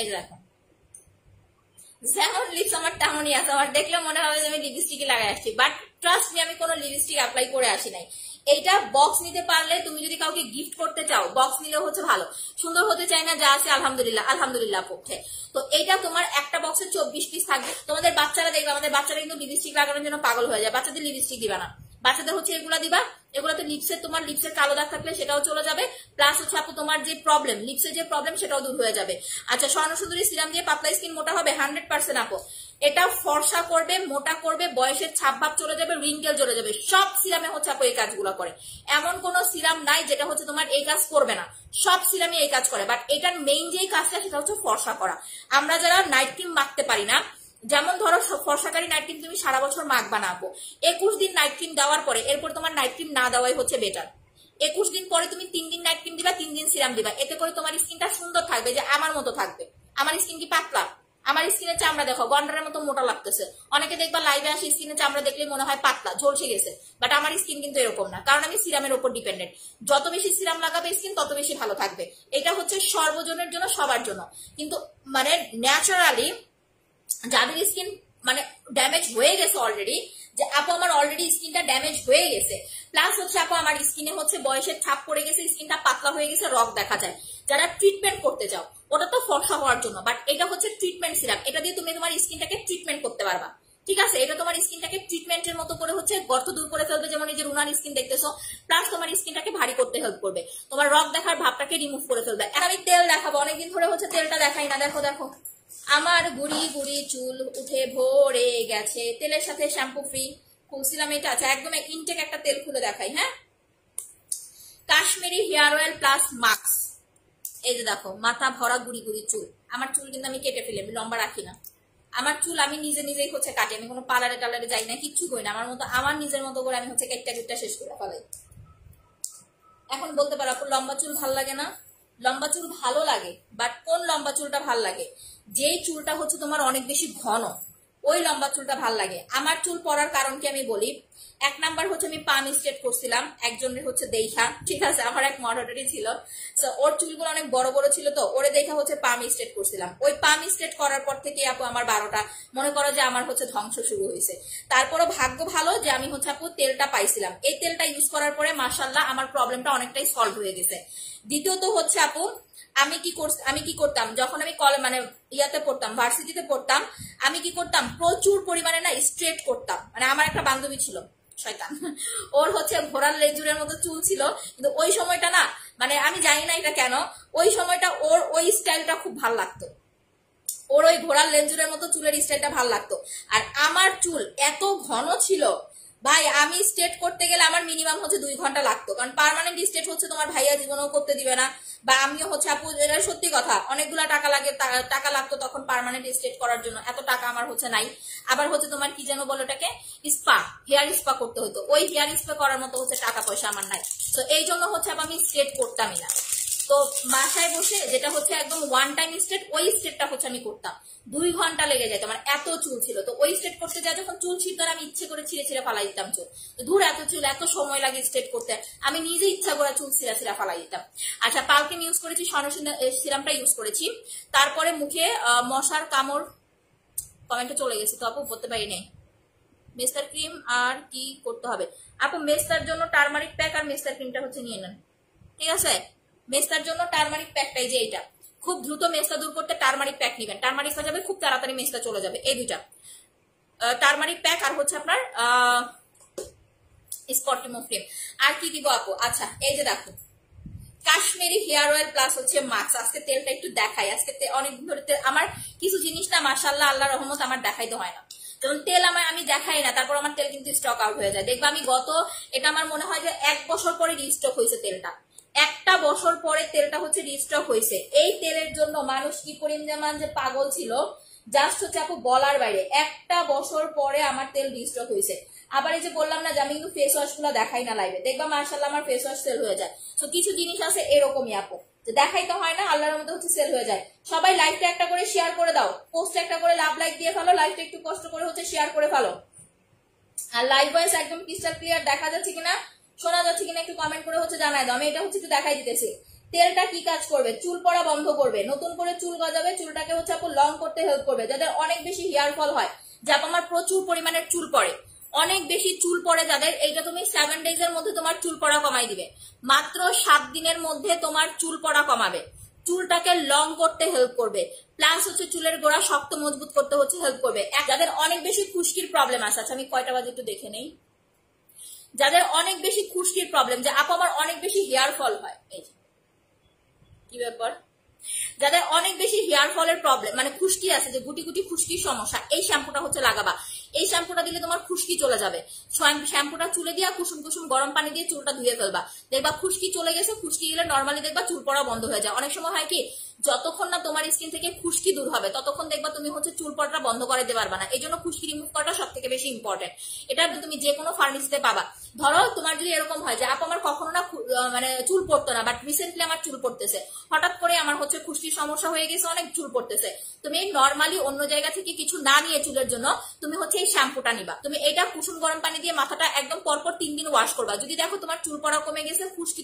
এই যে দেখো যেমন লিপস আমার তেমনই আছে, আমার দেখলে মনে হবে যে আমি লিপস্টিকই লাগাই আসছি, বাট ট্রাস্ট মি আমি কোনো লিপস্টিক অ্যাপ্লাই করে আসি নাই। এইটা বক্স নিতে পারলে, তুমি যদি কাউকে গিফট করতে চাও বক্স নিলে হচ্ছে ভালো, সুন্দর হতে চাই না যা আছে আলহামদুলিল্লাহ আলহামদুলিল্লাহ পক্ষে। তো এইটা তোমার একটা বক্সে 24 পিস থাকবে। তোমাদের বাচ্চারা দেখবে, আমাদের বাচ্চারা কিন্তু লিপস্টিক লাগানোর জন্য পাগল হয়ে যায়, বাচ্চাদের লিপস্টিক দিবা না, বাচ্চাদের হচ্ছে এগুলা দিবা, এগুলোতে লিপসের তোমার লিপসের কালো দাগ থাকলে সেটাও চলে যাবে, প্লাস হচ্ছে আপু তোমার যে প্রবলেম লিপসের যে প্রবলেম সেটাও দূর হয়ে যাবে। আচ্ছা, স্বর্ণ সুন্দরী সিরাম দিয়ে পাতলা স্কিন মোটা হবে 100% আপু, এটা ফর্সা করবে, মোটা করবে, বয়সের ছাপ ভাব চলে যাবে, রিঙ্কেল চলে যাবে, সব সিরামে হচ্ছে আপু এই কাজগুলো করে। এমন কোন সিরাম নাই যেটা হচ্ছে তোমার এই কাজ করবে না, সব সিরামে এই কাজ করে। বাট এটার মেইন যে কাজটা সেটা হচ্ছে ফর্সা করা। আমরা যারা নাইট ক্রিম মাখতে পারি না, যেমন ধরো ফর্সাকারী নাইট ক্রিম তুমি সারা বছর মাখবা না আপু, 21 দিন নাইট ক্রিম দেওয়ার পরে এরপর তোমার নাইট ক্রিম না দেওয়াই হচ্ছে বেটার। 21 দিন পরে তুমি 3 দিন নাইট ক্রিম দিবা, 3 দিন সিরাম দিবা, এতে করে তোমার স্কিনটা সুন্দর থাকবে, যে আমার মতো থাকবে। আমার স্কিন কি পাতলা? আমার স্কিনের চামড়া দেখো গন্ডারের মতো মোটা লাগতেছে, অনেকে দেখবা লাইভে আসে স্কিনের চামড়া দেখলে মনে হয় পাতলা ঝলসে গেছে, বাট আমার স্কিন কিন্তু এরকম না, কারণ আমি সিরামের উপর ডিপেন্ডেন্ট। যত বেশি সিরাম লাগাবে স্কিন তত বেশি ভালো থাকবে। এটা হচ্ছে সর্বজনের জন্য, সবার জন্য, কিন্তু মানে ন্যাচারালি যাদের স্কিন মানে ড্যামেজ হয়ে গেছে অলরেডি, যে আপু আমার অলরেডি স্কিনটা ড্যামেজ হয়ে গেছে, প্লাস হচ্ছে আপু আমার স্কিনে হচ্ছে বয়সের ছাপ পড়ে গেছে, স্কিনটা পাতলা হয়ে গেছে, রগ দেখা যায়, যারা ট্রিটমেন্ট করতে চাও, ওটা তো ফর্সা হওয়ার জন্য, বাট এটা হচ্ছে ট্রিটমেন্ট সিরাম, এটা দিয়ে তুমি তোমার স্কিনটাকে ট্রিটমেন্ট করতে পারবা। ঠিক আছে, এটা তোমার স্কিনটাকে ট্রিটমেন্টের মতো করে হচ্ছে গর্ত দূর করে ফেলবে, যেমন এই যে রুনার স্কিন দেখতেছো, প্লাস তোমার স্কিনটাকে ভারী করতে হেল্প করবে, তোমার রগ দেখার ভাবটাকে রিমুভ করে ফেলবে। আমি তেল দেখাবো, অনেকদিন ধরে হচ্ছে তেলটা দেখাই না, দেখো দেখো আমার গুড়ি গুড়ি চুল উঠে ভরে গেছে, তেলের সাথে শ্যাম্পু ফ্রি খুলছিলাম, এটা আছে একদম ইনটেক একটা তেল খুলে দেখাই। হ্যাঁ, Kashmiri hair oil plus mask, এই যে দেখো মাথা ভরা গুড়ি গুড়ি চুল। আমার চুল কিন্তু আমি কেটে ফেলি, আমি লম্বা রাখি না, আমার চুল আমি নিজে নিজেই হচ্ছে কাটি, আমি কোনো পার্লারে টালারে যাই না, কিচ্ছু করি না, আমার মতো আমার নিজের মতো করে আমি হচ্ছে কেটটা শেষ করে ফেলাই। এখন বলতে পারো আপু লম্বা চুল ভাল লাগে না, লম্বা চুল ভালো লাগে, বাট কোন লম্বা চুলটা ভাল লাগে? যেই চুলটা হচ্ছে তোমার অনেক বেশি ঘন, ওই লম্বা চুলটা ভাল লাগে। আমার চুল পড়ার কারণ কি আমি বলি, এক নাম্বার হচ্ছে আমি পাম স্ট্রেট করছিলাম একজনের হচ্ছে দেখা, ঠিক আছে, আমার এক মডারেটরই ছিল, সো ওর চুলগুলো অনেক বড় বড় ছিল, তো ওরে দেখা হচ্ছে পাম স্ট্রেট করছিলাম। ওই পাম স্ট্রেট করার পর থেকে আপু আমার 12টা, মনে করো যে আমার হচ্ছে ধ্বংস শুরু হয়েছে। তারপরও ভাগ্য ভালো যে আমি হচ্ছে আপু তেলটা পাইছিলাম, এই তেলটা ইউজ করার পরে মাশাআল্লাহ আমার প্রবলেমটা অনেকটাই সলভ হয়ে গেছে। দ্বিতীয়ত হচ্ছে আপু আমি কি করতাম যখন আমি মানে ইয়াতে পড়তাম, ভার্সিটিতে পড়তাম, আমি কি করতাম প্রচুর পরিমাণে না স্ট্রেট করতাম। মানে আমার একটা বান্ধবী ছিল শয়তান, ওর হচ্ছে ঘোড়ার লেজুরের মতো চুল ছিল, কিন্তু ওই সময়টা না, মানে আমি জানি না এটা কেন, ওই সময়টা ওর ওই স্টাইলটা খুব ভালো লাগতো, ওর ওই ঘোড়ার লেজুরের মতো চুলের স্টাইলটা ভালো লাগতো। আর আমার চুল এত ঘন ছিল ভাই, আমি স্ট্রেট করতে গেলে আমার মিনিমাম হচ্ছে 2 ঘন্টা লাগতো, কারণ পার্মানেন্ট স্ট্রেট হচ্ছে তোমার ভাইয়া জীবনেও করতে দিবে না, বা আমিও হচ্ছে আপু, এটা সত্যি কথা, অনেকগুলা টাকা লাগে, টাকা লাগতো তখন পার্মানেন্ট স্ট্রেট করার জন্য, এত টাকা আমার হচ্ছে নাই। আবার হচ্ছে তোমার কি যেন বলো এটাকে, স্পা, হেয়ার স্পা করতে হতো, ওই হেয়ার স্পা করার মতো হচ্ছে টাকা পয়সা আমার নাই, তো এই জন্য হচ্ছে আমি স্ট্রেট করতামই না। তো বাসায় বসে যেটা হচ্ছে একদম ওয়ান টাইম স্ট্রেট, ওই স্ট্রেটটা হচ্ছে আমি করতাম, 2 ঘন্টা লেগে যেত, মানে এত চুল ছিল। তো ওই স্ট্রেট করতে যায় যখন চুল ছিঁড়তো, আমি ইচ্ছে করে ছিঁড়ে ছিঁড়ে ফালাই দিতাম চুল, ধুর এত চুল, এত সময় লাগে স্ট্রেট করতে, আমি নিজে ইচ্ছা করে চুল ছিঁড়া ছিঁড়া ফালাই দিতাম। আচ্ছা, পালকিন ইউজ করেছি, সিরামটা ইউজ করেছি, তারপরে মুখে মশার কামড়, কমেন্টে চলে গেছে তো আপু, বলতে পারি নাই। মেস্তার ক্রিম আর কি করতে হবে আপু? মেস্তার জন্য টারমারিক প্যাক আর মেস্তার ক্রিমটা হচ্ছে নিয়ে নেন, ঠিক আছে? মেস্তার জন্য টারমারিক প্যাকটাই যে এইটা, খুব দ্রুত মেস্তা দূর করতে টারমারিক প্যাক নিবেন, টারমারিক হয়ে যাবে, খুব তাড়াতাড়ি মেস্তা চলে যাবে, এই দুইটা, টারমারিক প্যাক আর হচ্ছে আপনার স্পটিমো ক্রিম। আর কি দিব আপু? আচ্ছা, এই যে দেখো কাশ্মীরি হেয়ার অয়েল প্লাস হচ্ছে মাস্ক। আজকে তেলটা একটু দেখাই, আজকে অনেকদিন ধরে আমার কিছু জিনিস না মাশাআল্লাহ আল্লাহ রহমত আমার দেখাইতে হয় না, যেমন তেল আমি দেখাই না, তারপর আমার তেল কিন্তু স্টক আউট হয়ে যায়। দেখবা আমি এটা আমার মনে হয় যে 1 বছর পরে রিস্টক হয়েছে তেলটা, 1টা বছর পরে তেলটা হচ্ছে রিস্টক হয়েছে। এই তেলের জন্য মানুষ কি পরিমাণ যে পাগল ছিল, জাস্ট হচ্ছে আপু বলার বাইরে। 1টা বছর পরে আমার তেল রিস্টক হয়েছে। আবার এই যে বললাম না যে আমি কিন্তু ফেস ওয়াশ গুলো দেখাই না লাইভে, দেখবা মাশাআল্লাহ আমার ফেস ওয়াশ সেল হয়ে যায়। তো কিছু জিনিস আছে এরকমই আপু, যে দেখাইতে হয় না, আল্লাহর মধ্যে হচ্ছে সেল হয়ে যায়। সবাই লাইভটা একটা করে শেয়ার করে দাও, পোস্ট একটা করে লাভ লাইক দিয়ে ফেলো, লাইভটা একটু কষ্ট করে হচ্ছে শেয়ার করে ফেলো। আর লাইভ ভয়েস একদম ক্রিস্টাল ক্লিয়ার দেখা যাচ্ছে কিনা, শোনা যাচ্ছে কিনা একটু কমেন্ট করে হচ্ছে জানাই দাও। আমি এটা হচ্ছে একটু দেখাই দিতেছি। তেলটা কি কাজ করবে? চুল পড়া বন্ধ করবে, নতুন করে চুল গজাবে, চুলটাকে হচ্ছে আপু লং করতে হেল্প করবে। যাদের অনেক বেশি হেয়ার ফল হয়, যা আমার প্রচুর পরিমাণের চুল পড়ে, অনেক বেশি চুল পড়ে যাদের, এইটা তুমি 7 ডেজ এর মধ্যে তোমার চুল পড়া কমাই দিবে, মাত্র 7 দিনের মধ্যে তোমার চুল পড়া কমাবে, চুলটাকে লং করতে হেল্প করবে, প্লাস হচ্ছে চুলের গোড়া শক্ত মজবুত করতে হচ্ছে হেল্প করবে। যাদের অনেক বেশি খুশকির প্রবলেম আছে, আচ্ছা আমি কয়টা বাজে একটু দেখে নেই, যাদের অনেক বেশি খুশকির প্রবলেম, যে আপু আমার অনেক বেশি হেয়ার ফল হয়, এই কি ব্যাপার, যাদের অনেক বেশি হেয়ার ফলের প্রবলেম, মানে খুশকি আছে, যে গুটি গুটি খুশকির সমস্যা, এই শ্যাম্পুটা হচ্ছে লাগাবা। এই শ্যাম্পুটা দিলে তোমার খুশকি চলে যাবে। শ্যাম্পুটা চুলে দিয়া কুসুম কুসুম গরম পানি দিয়ে চুলটা ধুয়ে ফেলবা, দেখবা খুশকি চলে গেছে। খুশকি গেলে নর্মালি দেখবা চুল পড়া বন্ধ হয়ে যায়। অনেক সময় হয় কি, যতক্ষণ না তোমার স্কিন থেকে খুশকি দূর হবে ততক্ষণ দেখবা তুমি হচ্ছে চুল পড়াটা বন্ধ করে দিতে পারবা না। এই জন্য খুশকি রিমুভ করাটা সব থেকে বেশি ইম্পর্টেন্ট। এটা তুমি যে কোনো ফার্মেসিতে পাবা। ধরো তোমার যদি এরকম হয় যে আপু আমার কখনো না মানে চুল পড়তো না, বাট রিসেন্টলি আমার চুল পড়তেছে, হঠাৎ করে আমার হচ্ছে খুশকির সমস্যা হয়ে গেছে, অনেক চুল পড়তেছে, তুমি নর্মালি অন্য জায়গা থেকে কিছু না নিয়ে চুলের জন্য তুমি হচ্ছে এই শ্যাম্পুটা নিবা। তুমি এটা কুসুম গরম পানি দিয়ে মাথাটা একদম পরপর 3 দিন ওয়াশ করবা। যদি দেখো তোমার চুল পড়া কমে গেছে, খুশকি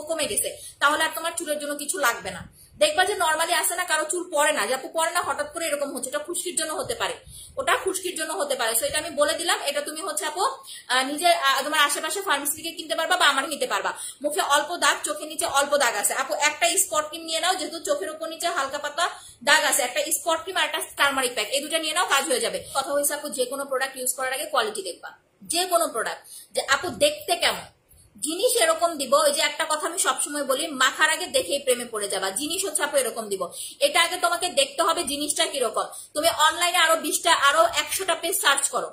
কমে গেছে, তাহলে আর তোমার চুলের জন্য কিছু লাগবে না। দেখবা যে নর্মালি আসে না, কারো চুল পড়ে না, যাপু পড়ে না, হঠাৎ করে এরকম হচ্ছে, এটা খুশকির জন্য হতে পারে, ওটা খুশকির জন্য হতে পারে। তো এটা আমি বলে দিলাম, এটা তুমি হচ্ছে আপু নিজে তোমার আশেপাশে ফার্মেসি থেকে কিনতে পারবা বা আমার নিতে পারবা। মুখে অল্প দাগ, চোখের নিচে অল্প দাগ আছে, আপু একটা স্পট ক্রিম নিয়ে নাও, যেহেতু চোখের উপর নিচে হালকা পাতলা দাগ আছে, একটা স্পট ক্রিম আর একটা টারমারিক প্যাক, এই দুটা নিয়ে নাও, কাজ হয়ে যাবে। কথা হয়েছে আপু, যে কোনো প্রোডাক্ট ইউজ করার আগে কোয়ালিটি দেখবা, যে কোনো প্রোডাক্ট, যে আপু দেখতে কেমন, জিনিস এরকম দিব। ওই যে একটা কথা আমি সবসময় বলি, মাখার আগে দেখেই প্রেমে পড়ে যাবা। জিনিস হচ্ছে আপু এরকম দিব, এটা আগে তোমাকে দেখতে হবে জিনিসটা কিরকম। তুমি অনলাইনে আরো 20টা আরো 100টা পেজ সার্চ করো,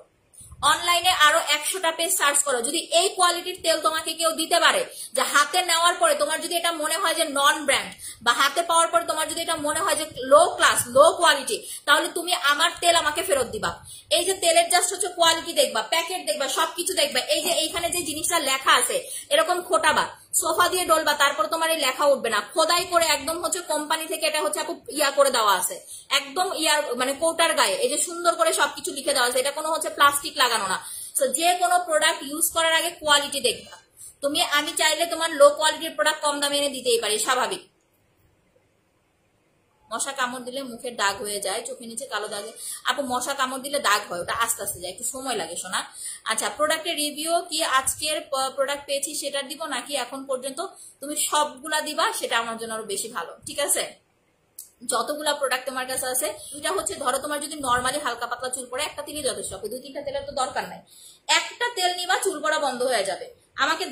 অনলাইনে আরো 100টা পেজ সার্চ করো, যদি এই কোয়ালিটির তেল তোমাকে কেউ দিতে পারে, যে হাতে নেওয়ার পরে তোমার যদি এটা মনে হয় যে নন ব্র্যান্ড, বা হাতে পাওয়ার পরে তোমার যদি এটা মনে হয় যে লো ক্লাস লো কোয়ালিটি, তাহলে তুমি আমার তেল আমাকে ফেরত দিবা। এই যে তেলের জাস্ট হচ্ছে কোয়ালিটি দেখবা, প্যাকেট দেখবা, সবকিছু দেখবা, এই যে এইখানে যে জিনিসটা লেখা আছে এরকম খোটাবা, সোফা দিয়ে ডলবা, তারপর তোমার এই লেখা উঠবে না, খোদাই করে একদম হচ্ছে কোম্পানি থেকে এটা হচ্ছে আপু ইয়া করে দেওয়া আছে, একদম ইয়ার মানে কৌটার গায়ে এই যে সুন্দর করে সবকিছু লিখে দেওয়া আছে, এটা কোনো হচ্ছে প্লাস্টিক লাগানো না। তো যে কোনো প্রোডাক্ট ইউজ করার আগে কোয়ালিটি দেখবা। আমি চাইলে তোমার লো কোয়ালিটির প্রোডাক্ট কম দামে এনে দিতেই পারি, স্বাভাবিক। মশা কামড় দিলে মুখের দাগ হয়ে যায়, চোখের নিচে কালো দাগ। আপু মশা কামড় দিলে দাগ হয়, ওটা আস্তে আস্তে যায়, একটু সময় লাগে শোনা। আচ্ছা, প্রোডাক্টের রিভিউ কি আজকের প্রোডাক্ট পেয়েছি সেটার দিব নাকি এখন পর্যন্ত তুমি সবগুলা দিবা, সেটা আমার জন্য আরো বেশি ভালো, ঠিক আছে? যতগুলা প্রোডাক্ট তোমার কাছে আছে, দুইটা হচ্ছে ধরো তোমার যদি নর্মালি হালকা পাতলা চুল পড়ে একটা তেলই যথেষ্ট, 2-3টা তেলের তো দরকার নাই। একটা তেল নিবা, চুল পড়া বন্ধ হয়ে যাবে। আমাকে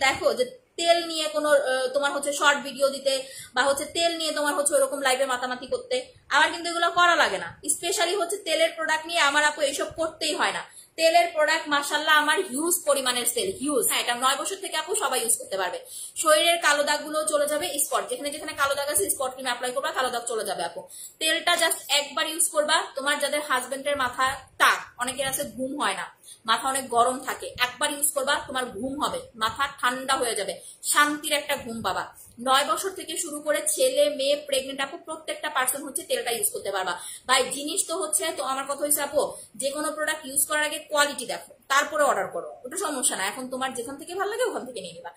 দেখো যে তেল নিয়ে কোনো তোমার হচ্ছে শর্ট ভিডিও দিতে বা হচ্ছে তেল নিয়ে তোমার হচ্ছে ওরকম লাইভে মাতামাতি করতে, আমার কিন্তু এগুলো করা লাগে না। স্পেশালি হচ্ছে তেলের প্রোডাক্ট নিয়ে আমার আপু এইসব করতেই হয় না। তেলের প্রোডাক্ট মাশাআল্লাহ আমার হিউজ পরিমাণের সেল, হিউজ। হ্যাঁ, এটা 9 বছর থেকে আপু সবাই ইউজ করতে পারবে। শরীরের কালো দাগ গুলো চলে যাবে, স্পট যেখানে যেখানে কালো দাগ আছে স্পট ক্রিম অ্যাপ্লাই করবা, কালো দাগ চলে যাবে আপু। তেলটা জাস্ট একবার ইউজ করবা। তোমার যাদের হাজবেন্ডের মাথা টাক, অনেকের আছে ঘুম হয় না, মাথা অনেক গরম থাকে, একবার ইউজ করবা তোমার ঘুম হবে, মাথা ঠান্ডা হয়ে যাবে, শান্তির একটা ঘুম পাবা। 9 বছর থেকে শুরু করে ছেলে মেয়ে প্রেগনেন্ট আপু প্রত্যেকটা পার্সন হচ্ছে তেলটা ইউজ করতে পারবা। ভাই জিনিস তো হচ্ছে, তো আমার কথা হচ্ছে আপু যে কোনো প্রোডাক্ট ইউজ করার আগে কোয়ালিটি দেখো, তারপরে অর্ডার করো, ওটা সমস্যা না। এখন তোমার যেখান থেকে ভালো লাগে ওখান থেকে নিয়ে নিবা।